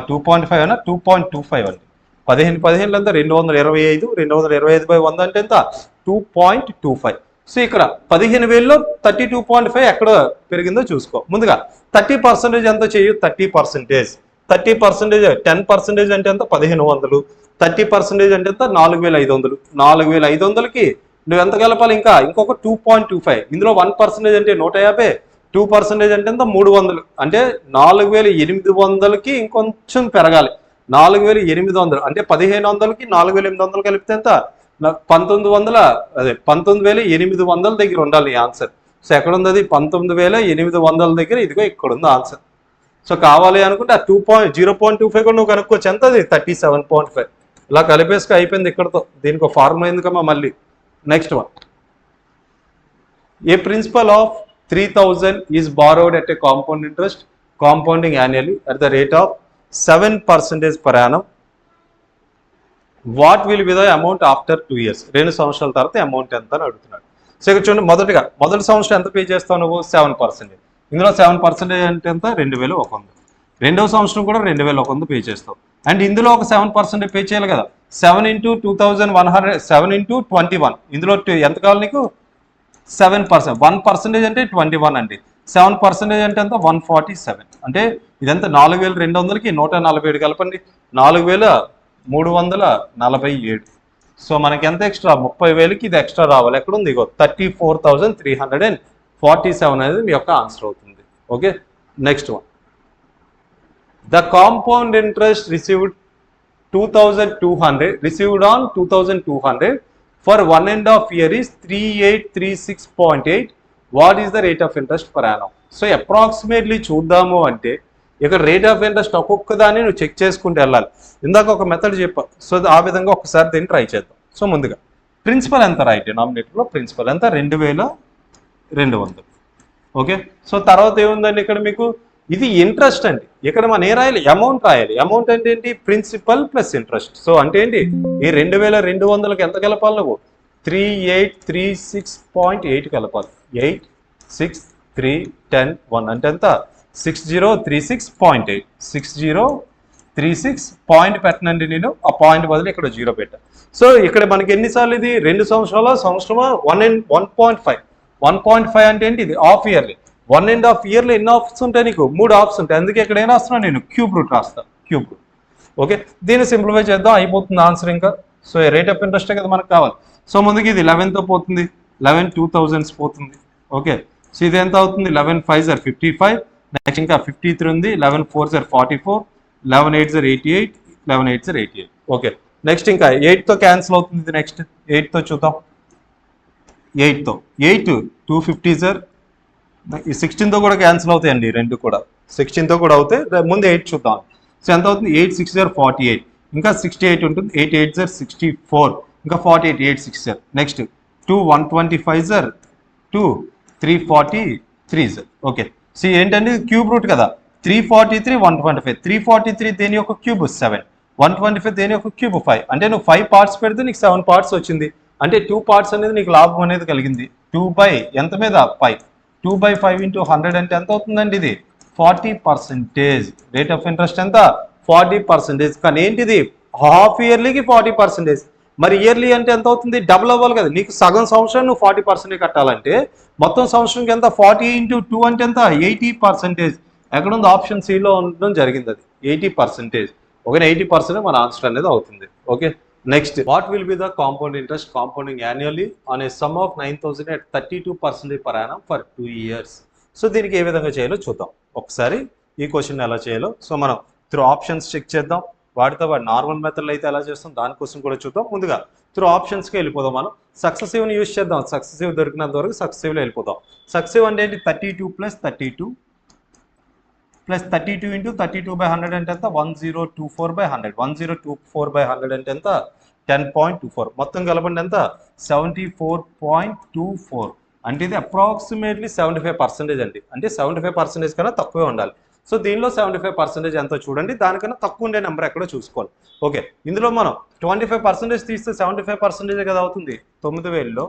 2.5 అయినా 2.25 అండి. 15 అంతా 225. 225/100 అంటే ఎంత? 2.25. సో ఇక్కడ 15,000లో 32.5 ఎక్కడ పెరిగిందో చూసుకో. ముందుగా 30% ఎంత చేయు? 30%. 10% అంటే ఎంత? 1,500. 30% అంటే ఎంత? 4,500. 4,500కి నువ్వు ఎంత కలపాలి? ఇంకొక 2.25. ఇందులో 1% అంటే 150. 2% అంటే ఎంత? 300. అంటే 4,800కి ఇంకొంచెం పెరగాలి. 4,800 అంటే 1,500కి 4,800 కలిపితే ఎంత? 19,800 దగ్గర ఉండాలి ఈ ఆన్సర్. సో ఎక్కడ ఉంది అది? 19,800 దగ్గర. ఇదిగో ఇక్కడ ఉంది ఆన్సర్. సో కావాలి అనుకుంటే ఆ 0.25 కూడా నువ్వు కనుక్కోవచ్చు. ఎంత అది? 37.5. ఇలా కలిపేసుకు అయిపోయింది ఇక్కడతో. దీనికి ఒక ఫార్ములా ఎందుకమ్మా మళ్ళీ. Next one, a principal of 3,000 is borrowed at a compound interest compounding annually at the rate of 7% per annum. What will be the amount after 2 years? 2 సంవత్సరాల తర్వాత అమౌంట్ ఎంత అని అడుగుతున్నాడు. సో ఇక్కడ చూడండి, మొదటి సంవత్సరం ఎంత పే చేస్తావు నువ్వు? 7%. ఇందులో 7% అంటే ఎంత? 2,100. రెండవ సంవత్సరం కూడా 2,100 పే చేస్తావు. అండ్ ఇందులో ఒక 7% పే చేయాలి కదా. 7 × 2,100 7 × 21. ఇందులో ఎంత కావాలి నీకు? 7%. 1% అంటే 21 అండి. 7% అంటే ఎంత? 147. అంటే ఇదంతా 4,200కి 147 కలపండి. 4,000 347. సో మనకి ఎంత ఎక్స్ట్రా 30,000కి ఇది ఎక్స్ట్రా రావాలి. ఎక్కడ ఉంది? ఇగో 34,347 అనేది మీ యొక్క ఆన్సర్ అవుతుంది. Okay, next one. The compound interest received 2,200 for 1.5 year is 3836.8. What is the rate of interest per annum? So approximately చూద్దాము అంటే ఇక్కడ రేట్ ఆఫ్ ఇంట్రెస్ట్ ఒక్కొక్క దాన్ని నువ్వు చెక్ చేసుకుంటూ వెళ్ళాలి. ఇందాక ఒక మెథడ్ చెప్పా. సో ఆ విధంగా ఒకసారి దీన్ని ట్రై చేద్దాం. సో ముందుగా ప్రిన్సిపల్ ఎంత రాయి? డినామినేటర్లో ప్రిన్సిపల్ ఎంత? 2,200. ఓకే, సో తర్వాత ఏముందండి ఇక్కడ మీకు? ఇది ఇంట్రెస్ట్ అండి. ఇక్కడ మనం ఏ రాయాలి? అమౌంట్ రాయాలి. అమౌంట్ అంటే ఏంటి? Principal plus interest. సో అంటే ఏంటి? ఈ 2,200కి ఎంత కలపాలి నువ్వు? 3836.8 కలపాలి. 8 6 3 10 1 అంటే ఎంత? 6036.8. 6036 పాయింట్ పెట్టనండి నేను. ఆ పాయింట్ బదులు ఇక్కడ 0 పెట్టా. సో ఇక్కడ మనకి ఎన్నిసార్లు ఇది? 2 సంవత్సరాల సంవత్సరమా? 1.5. 1.5 అంటే ఏంటి? ఇది హాఫ్ ఇయర్లీ. 1.5 ఇయర్లో ఎన్ని ఆప్షన్స్ ఉంటాయి నీకు? 3 ఆప్షన్స్ ఉంటాయి. అందుకే ఇక్కడ ఏం రాస్తున్నా నేను? క్యూబ్ రూట్ రాస్తా. Cube root. ఓకే, దీన్ని సింప్లిఫై చేద్దాం. అయిపోతుంది ఆన్సర్ ఇంకా. సో రేట్ ఆఫ్ ఇంట్రెస్టే కదా మనకు కావాలి. సో ముందుకి ఇది 11తో పోతుంది. 11 2000s పోతుంది. ఓకే, సో ఇది ఎంత అవుతుంది? 11 5s are 55. నెక్స్ట్ ఇంకా 53 ఉంది. 11 4s are 44. 11 8s are 88. 11 8s are 88. Okay, next ఇంకా 8తో క్యాన్సిల్ అవుతుంది. నెక్స్ట్ 8తో చూద్దాం. 8తో 8 250s are 16తో కూడా క్యాన్సిల్ అవుతాయండి. రెండు కూడా 16తో కూడా అవుతాయి. ముందు 8 చూద్దాం. సో ఎంత అవుతుంది? 8 6s are 48. ఇంకా 68 ఉంటుంది. 8 8s are 64. ఇంకా 48 8 6s are. Next 2 125s are 2 343s. Okay, so ఏంటంటే క్యూబ్ రూట్ కదా. 343 125. 343 దేని యొక్క క్యూబ్ 7. 125 దేని యొక్క క్యూబ్ 5. అంటే నువ్వు 5 పార్ట్స్ పెడితే నీకు 7 పార్ట్స్ వచ్చింది. అంటే 2 పార్ట్స్ అనేది నీకు లాభం అనేది కలిగింది. 2 బై ఎంత మీద? 5. 2/5 into 100 అంటే ఎంత అవుతుందండి? ఇది 40%. రేట్ ఆఫ్ ఇంట్రెస్ట్ ఎంత? 40%. కానీ ఏంటిది? హాఫ్ ఇయర్లీకి 40%. మరి ఇయర్లీ అంటే ఎంత అవుతుంది? డబుల్ అవ్వాలి కదా. నీకు సగం సంవత్సరం నువ్వు 40% కట్టాలంటే మొత్తం సంవత్సరంకి ఎంత? 40 into 2 అంటే ఎంత? 80%. ఎక్కడ ఉంది? ఆప్షన్ సిలో ఉండడం జరిగింది. అది 80%. ఓకే, 80% మన ఆన్సర్ అనేది అవుతుంది. Okay, next. What will be the compound interest compounding annually on a sum of 9,000 at 32% per annum for 2 years? So దీనికి ఏ విధంగా చేయాలో చూద్దాం. ఒకసారి ఈ క్వశ్చన్ ఎలా చేయాలో సో మనం త్రూ ఆప్షన్స్ చెక్ చేద్దాం. వాటితో వాటి నార్మల్ మెథడ్లో అయితే ఎలా చేస్తాం దానికోసం కూడా చూద్దాం. ముందుగా త్రూ ఆప్షన్స్కి వెళ్ళిపోదాం. మనం సక్సెసివ్ని యూజ్ చేద్దాం. సక్సెసివ్ దొరికినంత వరకు సక్సెసివ్లో వెళ్ళిపోదాం. సక్సెసివ్ అంటే ఏంటి? 32 + 32 + 32 into 32/100 అంటే ఎంత? 1024/100. 1024/100 అంటే ఎంత? 10.24. మొత్తం కలపండి ఎంత? 74.24. అంటే ఇది అప్రాక్సిమేట్లీ 75% అండి. అంటే 75% కన్నా తక్కువే ఉండాలి. సో దీనిలో 75% ఎంతో చూడండి. దానికన్నా తక్కువ ఉండే నెంబర్ ఎక్కడో చూసుకోవాలి. ఓకే, ఇందులో మనం 25% తీస్తే 75% కదా అవుతుంది. 9,000లో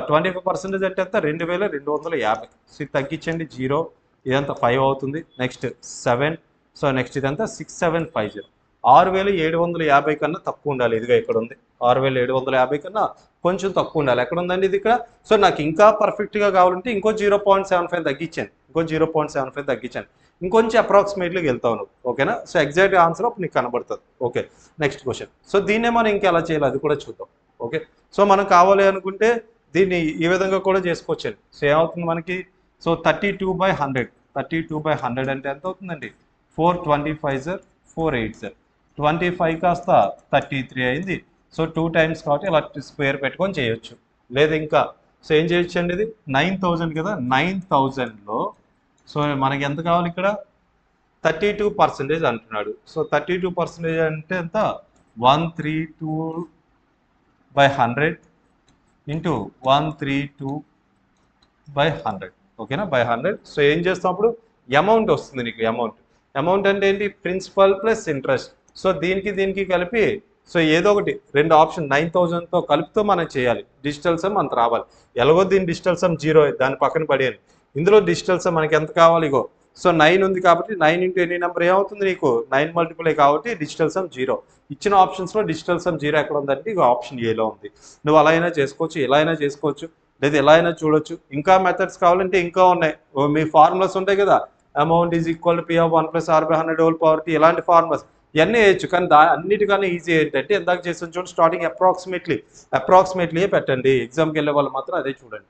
25% అంటే ఎంత? 2,250. సో ఇది తగ్గించండి. 0 ఇదంతా 5 అవుతుంది. నెక్స్ట్ 7. సో నెక్స్ట్ ఇదంతా 6750. 6,750 కన్నా తక్కువ ఉండాలి. ఇదిగా ఇక్కడ ఉంది. 6,750 కన్నా కొంచెం తక్కువ ఉండాలి. ఎక్కడ ఉందండి ఇది? ఇక్కడ. సో నాకు ఇంకా పర్ఫెక్ట్గా కావాలంటే ఇంకో 0.75 తగ్గించాను. ఇంకో 0.75 తగ్గించాను. ఇంకొంచెం అప్రాక్సిమేట్లీగా వెళ్తావు నువ్వు. ఓకేనా? సో ఎగ్జాక్ట్ ఆన్సర్ అప్పుడు నీకు కనబడుతుంది. Okay, next question. సో దీన్నే మనం ఇంకా ఎలా చేయాలి అది కూడా చూద్దాం. ఓకే, సో మనం కావాలి అనుకుంటే దీన్ని ఈ విధంగా కూడా చేసుకోవచ్చండి. సో ఏమవుతుంది మనకి? సో 32/100. 32/100 అంటే ఎంత అవుతుందండి? 425 480. 25 కాస్త 33 అయింది. సో 2 times కాబట్టి ఇలా స్క్వేర్ పెట్టుకొని చేయొచ్చు. లేదు ఇంకా సో ఏం చేయొచ్చు అండి? ఇది 9,000 కదా. 9,000లో సో మనకి ఎంత కావాలి? ఇక్కడ 32% అంటున్నాడు. సో 32% అంటే ఎంత? 132/100 into 132/100. ఓకేనా? బై 100. సో ఏం చేస్తాం అప్పుడు? అమౌంట్ వస్తుంది నీకు. అమౌంట్ అంటే ఏంటి? Principal plus interest. సో దీనికి కలిపి సో ఏదో ఒకటి రెండు ఆప్షన్ 9,000తో కలుపుతూ మనం చేయాలి. డిజిటల్ సమ్ అంత రావాలి. ఎలాగో దీని డిజిటల్ సమ్ 0 దాని పక్కన పడేయాలి. ఇందులో డిజిటల్ సమ్ మనకి ఎంత కావాలి? ఇగో సో 9 ఉంది కాబట్టి 9 into ఎనీ నెంబర్ ఏమవుతుంది నీకు? 9 మల్టిపుల్ కాబట్టి డిజిటల్ సమ్ 0. ఇచ్చిన ఆప్షన్స్లో డిజిటల్ సమ్ 0 ఎక్కడ ఉందంటే ఇక ఆప్షన్ ఏలో ఉంది. నువ్వు అలా అయినా చేసుకోవచ్చు, ఎలా అయినా చేసుకోవచ్చు, లేదా ఎలా అయినా చూడొచ్చు. ఇంకా మెథడ్స్ కావాలంటే ఇంకా ఉన్నాయి. మీ ఫార్ములాస్ ఉంటాయి కదా. Amount is equal to P of 1 + R/100 whole power t. ఇలాంటి ఫార్ములాస్ ఇవన్నీ వేయచ్చు, కానీ అన్నిటికన్నా ఈజీ ఏంటంటే ఇందాక చేసిన చూడండి స్టార్టింగ్ అప్రాక్సిమేట్లీ పెట్టండి. ఎగ్జామ్కి వెళ్ళే వాళ్ళు మాత్రం అదే చూడండి.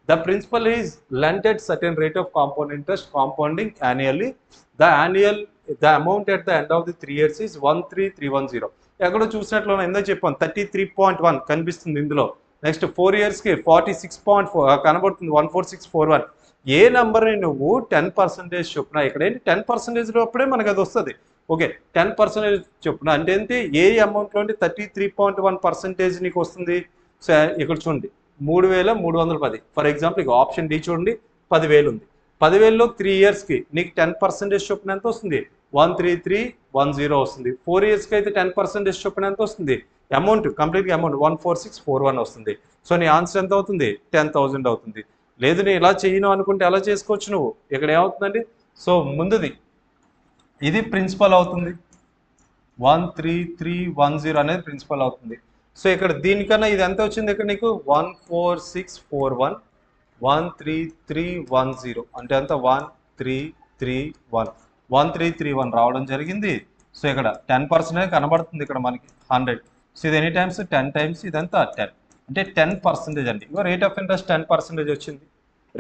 The principal is lent at certain rate of compound interest compounding annually. The amount at the end of the 3 years is 13310. ఎక్కడో చూసినట్లు ఎందుకు చెప్పాను 33.1 కనిపిస్తుంది ఇందులో. నెక్స్ట్ 4 yearsకి 46.4 కనబడుతుంది 14641. ఏ నెంబర్ని నువ్వు 10% చొప్పున, ఇక్కడ ఏంటి 10% లోపడే మనకు అది వస్తుంది. ఓకే 10% చొప్పున అంటే ఏంటి, ఏ అమౌంట్లో 33.1% నీకు వస్తుంది. సో ఇక్కడ చూడండి 3310. ఫర్ ఎగ్జాంపుల్ ఇక ఆప్షన్ డి చూడండి 10,000 ఉంది. 10,000లో 3 yearsకి నీకు 10% చొప్పున ఎంత వస్తుంది, 13310 వస్తుంది. 4 yearsకి అయితే 10% చొప్పున ఎంత వస్తుంది, అమౌంట్ కంప్లీట్గా అమౌంట్ 14641 వస్తుంది. సో నీ ఆన్సర్ ఎంత అవుతుంది, 10,000 అవుతుంది. లేదు నేను ఇలా చేయను అనుకుంటే ఎలా చేసుకోవచ్చు నువ్వు, ఇక్కడ ఏమవుతుందండి, సో ముందుది ఇది ప్రిన్సిపల్ అవుతుంది, 13310 అనేది ప్రిన్సిపల్ అవుతుంది. సో ఇక్కడ దీనికన్నా ఇది ఎంత వచ్చింది, ఇక్కడ నీకు 14641 13310 అంటే ఎంత 1331 రావడం జరిగింది. సో ఇక్కడ 10% కనబడుతుంది ఇక్కడ మనకి 100. సో ఇది ఎనీ టైమ్స్ 10 times ఇదంతా 10 అంటే 10% అండి. ఇగో రేట్ ఆఫ్ ఇంట్రెస్ట్ 10% వచ్చింది,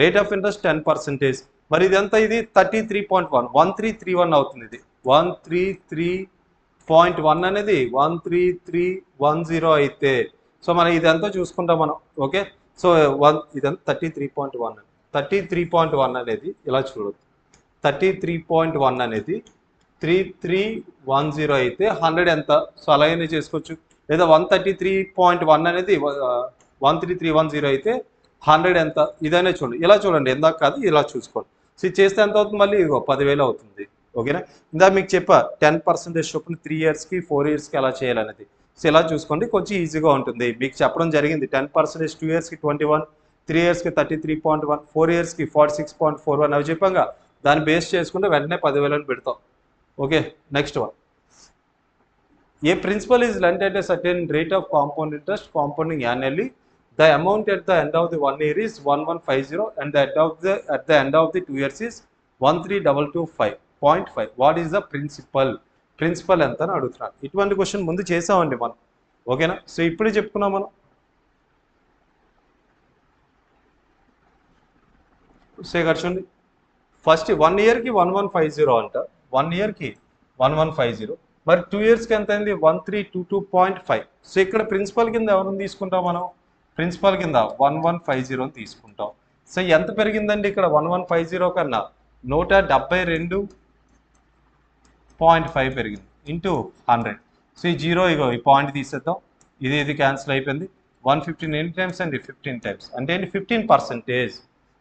రేట్ ఆఫ్ ఇంట్రెస్ట్ 10%. మరి ఇదంతా ఇది 33.1 1331 అవుతుంది. ఇది 133.1 అనేది 13310 అయితే సో మనం ఇదంతా చూసుకుంటాం మనం. ఓకే సో ఇదంతా 33.1 అనేది ఇలా చూడొద్దు. 33.1 అనేది 3310 అయితే 100 ఎంత, సో అలాగనే చేసుకోవచ్చు. లేదా 133.1 అనేది 13310 అయితే 100 ఎంత, ఇదనే చూడండి. ఇలా చూడండి, ఎందాక కాదు ఇలా చూసుకోండి. సో ఇది చేస్తే ఎంత అవుతుంది, మళ్ళీ ఇదిగో 10,000 అవుతుంది. ఓకేనా, ఇందా మీకు చెప్పా 10% చొప్పున 3 yearsకి 4 yearsకి ఎలా చేయాలనేది. సో ఇలా చూసుకోండి, కొంచెం ఈజీగా ఉంటుంది. మీకు చెప్పడం జరిగింది 10% 2 yearsకి 21, 3 yearsకి 33.1, 4 yearsకి 46.41 అవి చెప్పాక దాన్ని బేస్ చేసుకుంటే వెంటనే 10,000 అని పెడతాం. Okay next one, a principal is lent at a certain rate of compound interest compounding annually. The amount at the end of the 1 year is 1150 and at the end of the 2 years is 13,225.5. What is the principal? Principal ఎంత అని అడుగుతున్నాను. ఇటువంటి question ముందు చేసామండి మనం. ఓకేనా, so ఇప్పుడు చెప్పుకున్నాం మనం. సో ఇక్కడ చూడండి ఫస్ట్ 1 yearకి 1150 అంట, 1 yearకి 1150. మరి 2 yearsకి ఎంత అయింది 1322.5. సో ఇక్కడ ప్రిన్సిపల్ కింద ఎవరిని తీసుకుంటాం మనం, ప్రిన్సిపల్ కింద 1150 అని తీసుకుంటాం. సో ఎంత పెరిగిందండి ఇక్కడ 1150 కన్నా 172.5 పెరిగింది ఇంటూ 100. సో ఈ జీరో ఇగో ఈ పాయింట్ తీసేద్దాం, ఇది క్యాన్సిల్ అయిపోయింది. 115 ఎన్ని టైమ్స్ అండి 15 టైమ్స్ అంటే ఏంటి 15%.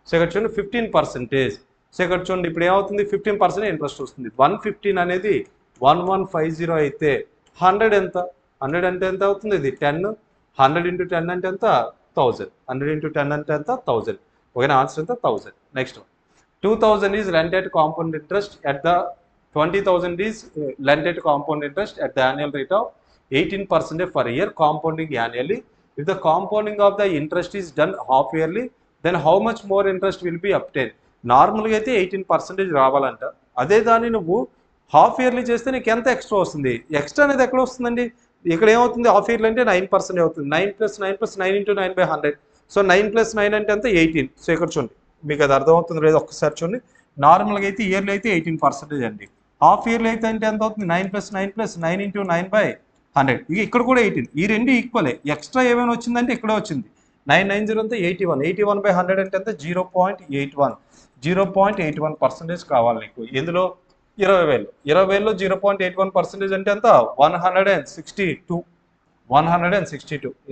సో ఇక్కడ చూడండి 15%. సో ఇక్కడ చూడండి ఇప్పుడు ఏమవుతుంది 15% ఇంట్రెస్ట్ వస్తుంది. 115 అనేది 1150 అయితే 100 ఎంత, 100 అంటే ఎంత అవుతుంది, ఇది 10, 100 into 10 అంటే ఎంత 1000, 100 into 10 అంటే ఎంత 1000. ఓకేనా, ఆన్సర్ ఎంత 1000. Next 2000 is lent at compound interest at the 20,000 is lent at compound interest at the annual rate of 18% per year compounding annually. If the compounding of the interest is done half yearly, then how much more interest will be obtained? నార్మల్గా అయితే 18% రావాలంట. అదే దాన్ని నువ్వు half yearly చేస్తే నీకు ఎంత extra వస్తుంది, extra అనేది ఎక్కడ వస్తుందండి, ఇక్కడ ఏమవుతుంది హాఫ్ ఇయర్లీ అంటే 9% అవుతుంది. 9 + 9 + 9 into 9/100. సో 9 + 9 అంటే ఎంత 18. సో ఇక్కడ చూడండి మీకు అది అర్థమవుతుంది లేదు ఒక్కసారి చూడండి. నార్మల్గా అయితే ఇయర్లీ అయితే 18% అండి, హాఫ్ ఇయర్లీ అయితే అంటే ఎంత అవుతుంది 9 + 9 + 9 into 9/100. ఇక్కడ కూడా 18, ఈ రెండు ఈక్వలే. ఎక్స్ట్రా ఏమైనా వచ్చిందంటే ఇక్కడే వచ్చింది. 990 అంతా 81, 81/100 అంటే ఎంత 0.81. 0.81% కావాలి నీకు. ఎందులో 20,000, 20,000లో 0.81% అంటే ఎంత 162.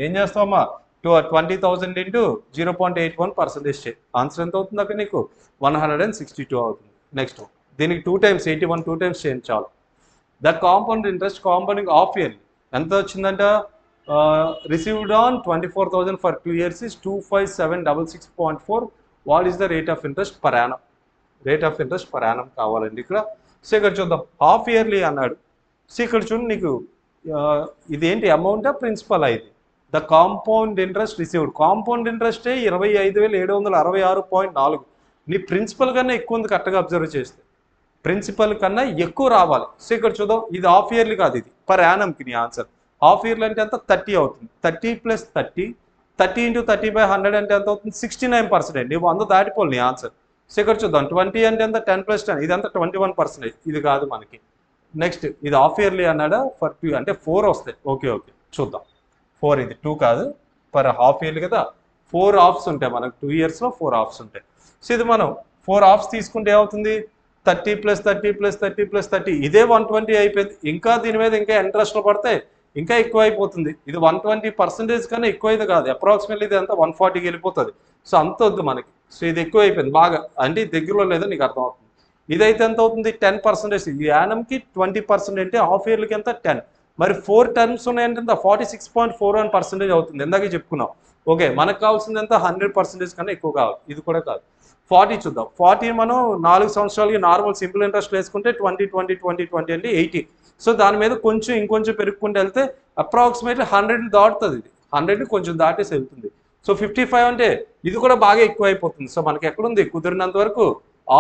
ఏం చేస్తావమ్మా 20,000 into 0.81% చేయి. ఆన్సర్ ఎంత అవుతుంది అక్కడ నీకు 162 అవుతుంది. నెక్స్ట్ దీనికి 2 times 81 2 times చేయండి చాలు. The compound interest compounding of yearly ఎంత వచ్చిందంట, received on 24,000 for 2 years is 25766.4. What is the rate of interest per annum, rate of interest per annum కావాలండి ఇక్కడ. సో ఇక్కడ చూద్దాం హాఫ్ ఇయర్లీ అన్నాడు. సో ఇక్కడ చూడండి నీకు ఇదేంటి అమౌంటా ప్రిన్సిపల్ ఇది. The compound interest received, compound ఇంట్రెస్టే 25,766.4. నీ ప్రిన్సిపల్ కన్నా ఎక్కువ ఉంది కరెక్ట్గా అబ్జర్వ్ చేస్తే. ప్రిన్సిపల్ కన్నా ఎక్కువ రావాలి. సో ఇక్కడ చూద్దాం, ఇది హాఫ్ ఇయర్లీ కాదు, ఇది పర్ యానంకి నీ ఆన్సర్. హాఫ్ ఇయర్లీ అంటే ఎంత 30 అవుతుంది. 30 + 30 30 × 30/100 అంటే ఎంత అవుతుంది 69%. నువ్వు 100 దాటిపోవాలి నీ ఆన్సర్. సో ఇక్కడ చూద్దాం 20 అంటే ఎంత 10 + 10 ఇదంతా 21%. ఇది కాదు మనకి. నెక్స్ట్ ఇది హాఫ్ ఇయర్లీ అన్నాడా ఫర్ 2 అంటే 4 వస్తాయి. ఓకే చూద్దాం. 4 ఇది 2 కాదు, పర్ హాఫ్ ఇయర్లీ కదా. 4 హాఫ్స్ ఉంటాయి మనకు 2 ఇయర్స్లో 4 హాఫ్స్ ఉంటాయి. సో ఇది మనం 4 హాఫ్స్ తీసుకుంటే ఏమవుతుంది 30 + 30 + 30 + 30 ఇదే 120 అయిపోయింది. ఇంకా దీని మీద ఇంకా ఇంట్రెస్ట్లో పడితే ఇంకా ఎక్కువ అయిపోతుంది. ఇది 120% కన్నా ఎక్కువైతే కాదు, అప్రాక్సిమేట్లీ ఇది అంతా 140కి వెళ్ళిపోతుంది. సో అంత వద్దు మనకి. సో ఇది ఎక్కువ అయిపోయింది బాగా, అంటే దగ్గరలో లేదో నీకు అర్థమవుతుంది. ఇదైతే ఎంత అవుతుంది 10%. ఈ యానంకి 20% అంటే హాఫ్ ఇయర్లకి ఎంత 10. మరి 4 టర్మ్స్ ఉన్నాయంటే ఎంత 46.41% అవుతుంది. ఇందాకే చెప్పుకున్నాం. ఓకే మనకు కావాల్సింది ఎంత 100% కన్నా ఎక్కువ కావాలి. ఇది కూడా కాదు. 40 చూద్దాం. 40 మనం 4 సంవత్సరాలకి నార్మల్ సింపుల్ ఇంట్రెస్ట్ వేసుకుంటే 20 20 20 20 అంటే 80. సో దాని మీద కొంచెం ఇంకొంచెం పెరుగుకుంటూ వెళ్తే అప్రాక్సిమేట్లీ 100 దాటుతుంది. ఇది 100 కొంచెం దాటేసి వెళ్తుంది. సో 55 అంటే ఇది కూడా బాగా ఎక్కువ అయిపోతుంది. సో మనకి ఎక్కడుంది కుదిరినంత వరకు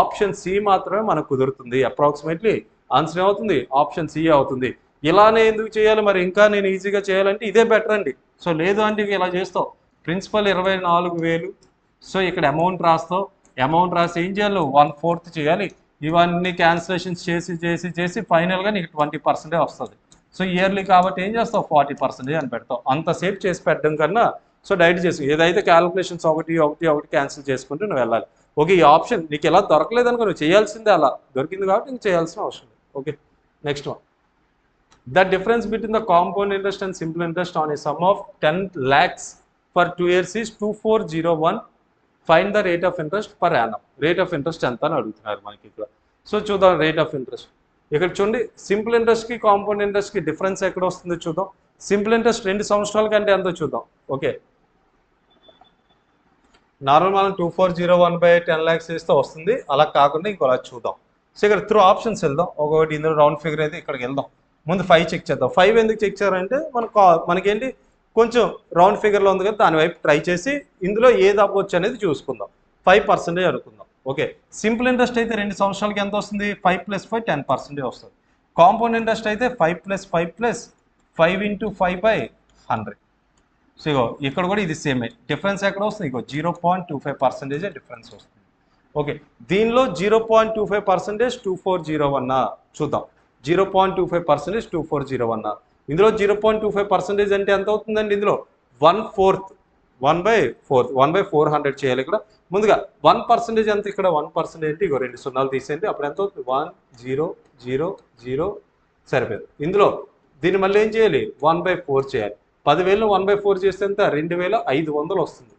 ఆప్షన్ సి మాత్రమే మనకు కుదురుతుంది. అప్రాక్సిమేట్లీ ఆన్సర్ ఏమవుతుంది ఆప్షన్ సి అవుతుంది. ఇలానే ఎందుకు చేయాలి మరి, ఇంకా నేను ఈజీగా చేయాలంటే ఇదే బెటర్ అండి. సో లేదు అంటే ఇలా చేస్తావు, ప్రిన్సిపల్ 24,000. సో ఇక్కడ అమౌంట్ రాస్తావు, అమౌంట్ రాసి ఏం చేయాలి 1/4 చేయాలి. ఇవన్నీ క్యాన్సిలేషన్స్ చేసి ఫైనల్గా నీకు 20% వస్తుంది. సో ఇయర్లీ కాబట్టి ఏం చేస్తావు 40% అని పెడతావు. అంతసేపు చేసి పెట్టడం కన్నా సో డైరెక్ట్ చేసి ఏదైతే క్యాలిక్యులేషన్స్ ఒకటి క్యాన్సిల్ చేసుకుంటూ నువ్వు వెళ్ళాలి. ఓకే ఈ ఆప్షన్ నీకు ఎలా దొరకలేదు అనుకో, నువ్వు చేయాల్సిందే, అలా దొరికింది కాబట్టి నీకు చేయాల్సిన అవసరం లేదు. Okay next one, the difference between the compound interest and simple interest on a sum of 10 lakhs for 2 years is 2401. Find the rate of interest per annum. Rate of interest ఎంత అని అడుగుతున్నారు మనకి ఇక్కడ. సో చూద్దాం rate of interest. ఇక్కడ చూడండి simple ఇంట్రెస్ట్కి compound ఇంట్రెస్ట్కి difference ఎక్కడ వస్తుందో చూద్దాం. సింపుల్ ఇంట్రెస్ట్ 2 సంవత్సరాల కంటే ఎంతో చూద్దాం. ఓకే నార్మల్ మనం 2401/10 lakhs వేస్తే వస్తుంది, అలా కాకుండా ఇంకోలా చూద్దాం. సో ఇక్కడ త్రూ ఆప్షన్స్ వెళ్దాం. ఒకటి ఇందులో రౌండ్ ఫిగర్ అయితే ఇక్కడికి వెళ్దాం. ముందు 5 చెక్ చేద్దాం. 5 ఎందుకు చెక్ చేయాలంటే మనకేంటి కొంచెం రౌండ్ ఫిగర్లో ఉంది కదా, దాని వైపు ట్రై చేసి ఇందులో ఏది అవ్వచ్చు అనేది చూసుకుందాం. 5% అనుకుందాం. ఓకే సింపుల్ ఇంట్రెస్ట్ అయితే 2 సంవత్సరాలకి ఎంత వస్తుంది 5 + 5 10% వస్తుంది. కాంపౌండ్ ఇంట్రెస్ట్ అయితే 5 + 5 + 5 × 5/100. సో ఇగో ఇక్కడ కూడా ఇది సేమే. డిఫరెన్స్ ఎక్కడ వస్తుంది ఇగో 0.25% డిఫరెన్స్ వస్తుంది. ఓకే దీనిలో 0.25% 2401 చూద్దాం. 0.25% 2401. ఇందులో 0.25% అంటే ఎంత అవుతుందండి, ఇందులో 1/4 1/400 చేయాలి. ఇక్కడ ముందుగా 1% ఎంత, ఇక్కడ 1% ఏంటి ఇగో 2 సున్నాలు తీసేయండి, అప్పుడు ఎంత అవుతుంది 1000 సరిపోయింది. ఇందులో దీన్ని మళ్ళీ ఏం చేయాలి 1/4 చేయాలి. 10,000 1/4 చేస్తే ఎంత 2500 వస్తుంది.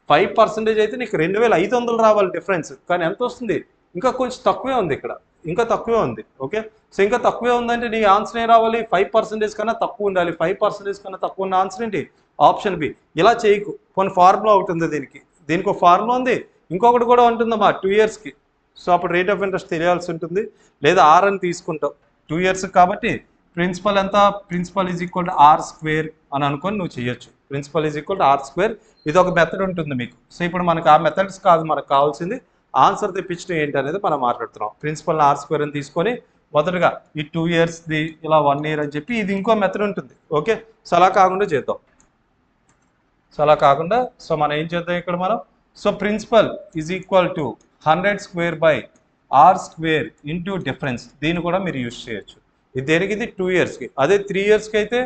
5% అయితే నీకు 2500 రావాలి డిఫరెన్స్, కానీ ఎంత వస్తుంది ఇంకా కొంచెం తక్కువే ఉంది, ఇక్కడ ఇంకా తక్కువే ఉంది. ఓకే సో ఇంకా తక్కువే ఉందంటే నీ ఆన్సర్ ఏం రావాలి 5% కన్నా తక్కువ ఉండాలి. 5% కన్నా తక్కువ ఉన్న ఆన్సర్ ఏంటి ఆప్షన్ బి. ఇలా చేయకు, కొన్ని ఫార్ములా అవుతుంది దీనికి ఒక ఫార్ములా ఉంది, ఇంకొకటి కూడా ఉంటుందమ్మా 2 yearsకి. సో అప్పుడు రేట్ ఆఫ్ ఇంట్రెస్ట్ తెలియాల్సి ఉంటుంది, లేదా ఆర్ అని తీసుకుంటావు 2 years కాబట్టి. ప్రిన్సిపల్ ఎంత, principal is equal to R² అని అనుకొని నువ్వు చేయొచ్చు. Principal is equal to R². ఇది ఒక మెథడ్ ఉంటుంది మీకు. సో ఇప్పుడు మనకు ఆ మెథడ్స్ కాదు, మనకు కావాల్సింది ఆన్సర్ తెప్పించడం ఏంటి అనేది మనం మాట్లాడుతున్నాం. ప్రిన్సిపల్ R² అని తీసుకొని మొదటగా ఈ 2 yearsది ఇలా 1 year అని చెప్పి ఇది ఇంకో మెథడ్ ఉంటుంది. ఓకే సో అలా కాకుండా చేద్దాం. సో మనం ఏం చేద్దాం ఇక్కడ మనం. So principal is equal to 100² R² into difference. దీన్ని కూడా మీరు యూజ్ చేయొచ్చు. ఇది దేనికి, ఇది 2 yearsకి. అదే 3 yearsకి అయితే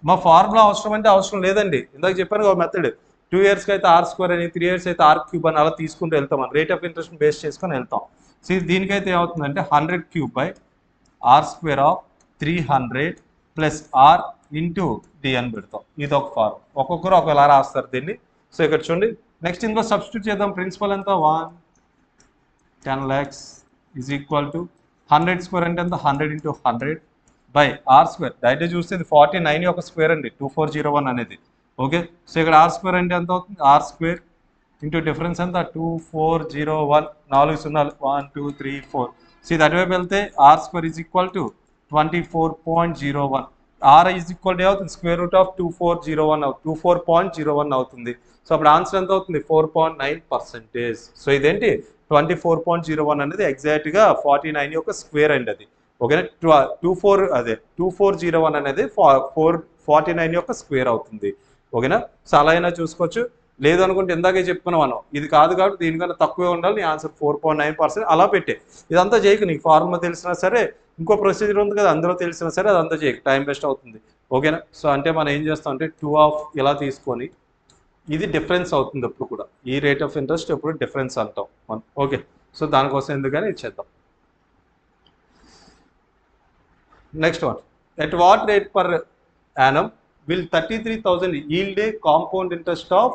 మా ఫార్ములా అవసరం అంటే అవసరం లేదండి. ఇందాక చెప్పాను ఒక మెథడ్. 2 yearsకి అయితే R² అని, 3 years అయితే R³ అని అలా తీసుకుంటూ వెళ్తాం. మనం రేట్ ఆఫ్ ఇంట్రెస్ట్ బేస్ చేసుకొని వెళ్తాం. సో దీనికైతే ఏమవుతుందంటే 100³ ఆఫ్ 300 + R ఇంటూ D అని పెడతాం. ఇది ఒక ఫార్మ్. ఒక్కొక్కరు ఒకలా రాస్తారు దీన్ని. సో ఇక్కడ చూడండి నెక్స్ట్ ఇందులో సబ్స్టిట్యూట్ చేద్దాం. ప్రిన్సిపల్ ఎంత 10 lakhs ఈజ్ ఈక్వల్ టు 100² అంటే ఎంత 100 × 100/R². డైరెక్ట్ చూస్తే ఇది 49 యొక్క స్క్వేర్ అండి 2401 అనేది. ఓకే సో ఇక్కడ R² అంటే ఎంత అవుతుంది R² ఇంటూ డిఫరెన్స్ ఎంత 2401. 4 సున్నాలు 1 2 3 4. సో ఇది అటువైపు వెళ్తే R² is equal to 24.01. R is equal to అవుతుంది స్క్వేర్ రూట్ ఆఫ్ 2401 24.01 అవుతుంది. సో అప్పుడు ఆన్సర్ ఎంత అవుతుంది 4.9%. సో ఇదేంటి 24.01 అనేది ఎగ్జాక్ట్గా 49 యొక్క స్క్వేర్ అండి అది. ఓకేనా 2401 అనేది 49 యొక్క స్క్వేర్ అవుతుంది. ఓకేనా సో అలా అయినా చూసుకోవచ్చు. లేదు అనుకుంటే ఇందాకే చెప్పుకున్నాం మనం ఇది కాదు కాబట్టి దీనికన్నా తక్కువే ఉండాలి, నీ ఆన్సర్ 4.9% అలా పెట్టే. ఇదంతా చేయకు, నీకు ఫార్ములా తెలిసినా సరే ఇంకో ప్రొసీజర్ ఉంది కదా అందులో తెలిసినా సరే అదంతా చేయకు, టైం వేస్ట్ అవుతుంది. ఓకేనా సో అంటే మనం ఏం చేస్తాం అంటే 2 ఆఫ్ ఇలా తీసుకొని ఇది డిఫరెన్స్ అవుతుంది ఎప్పుడు కూడా, ఈ రేట్ ఆఫ్ ఇంట్రెస్ట్ ఎప్పుడు డిఫరెన్స్ అంటాం మనం. ఓకే సో దానికోసం ఎందుకని ఇచ్చేద్దాం. Next one, at what rate per annum will 33,000 yield a compound interest of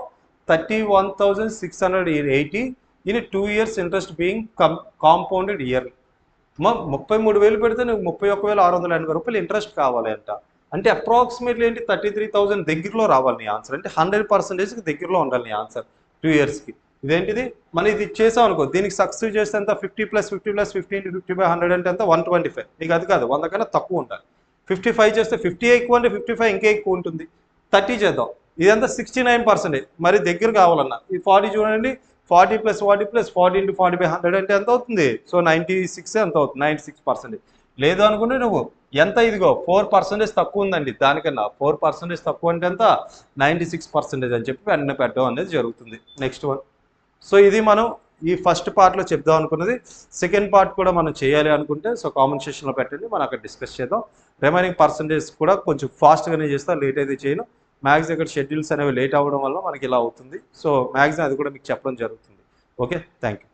31,680 in 2 years interest being compounded yearly. 33,000 పెడితే నువ్వు 31,680 రూపాయలు ఇంట్రెస్ట్ కావాలి అంట. అంటే అప్రాక్సిమేట్లీ ఏంటి 33,000 దగ్గరలో రావాలి నీ ఆన్సర్, అంటే 100%కి దగ్గరలో ఉండాలి నీ ఆన్సర్ 2 ఇయర్స్కి. ఇదేంటిది మనం ఇది చేసాం అనుకో, దీనికి సక్సెస్ చేస్తే ఎంత 50 + 50 + 50 × 50/100 అంటే ఎంత 125. నీకు అది కాదు 100 కన్నా తక్కువ ఉండాలి. 55 చేస్తే 50 ఎక్కువ అంటే 55 ఇంకా ఎక్కువ ఉంటుంది. 30 చేద్దాం, ఇదంతా 69%. మరి దగ్గర కావాలన్నా ఈ 40 చూడండి, 40 + 40 + 40 × 40/100 అంటే ఎంత అవుతుంది? సో 96 ఎంత అవుతుంది 96%. లేదు అనుకుంటే నువ్వు ఎంత ఇదిగో 4% తక్కువ ఉందండి దానికన్నా, 4% తక్కువ అంటే ఎంత 96% అని చెప్పి వెంటనే పెట్టడం అనేది జరుగుతుంది. నెక్స్ట్ వన్, సో ఇది మనం ఈ ఫస్ట్ పార్ట్లో చెప్దాం అనుకున్నది. సెకండ్ పార్ట్ కూడా మనం చేయాలి అనుకుంటే సో కామెంట్ సెక్షన్లో పెట్టండి, మనం అక్కడ డిస్కస్ చేద్దాం. రిమైనింగ్ పర్సంటేజ్ కూడా కొంచెం ఫాస్ట్గానే చేస్తా, లేట్ అయితే చేయను. మ్యాక్సిమం ఇక్కడ షెడ్యూల్స్ అనేవి లేట్ అవ్వడం వల్ల మనకి ఇలా అవుతుంది. సో మ్యాక్సిమం అది కూడా మీకు చెప్పడం జరుగుతుంది. Okay thank you.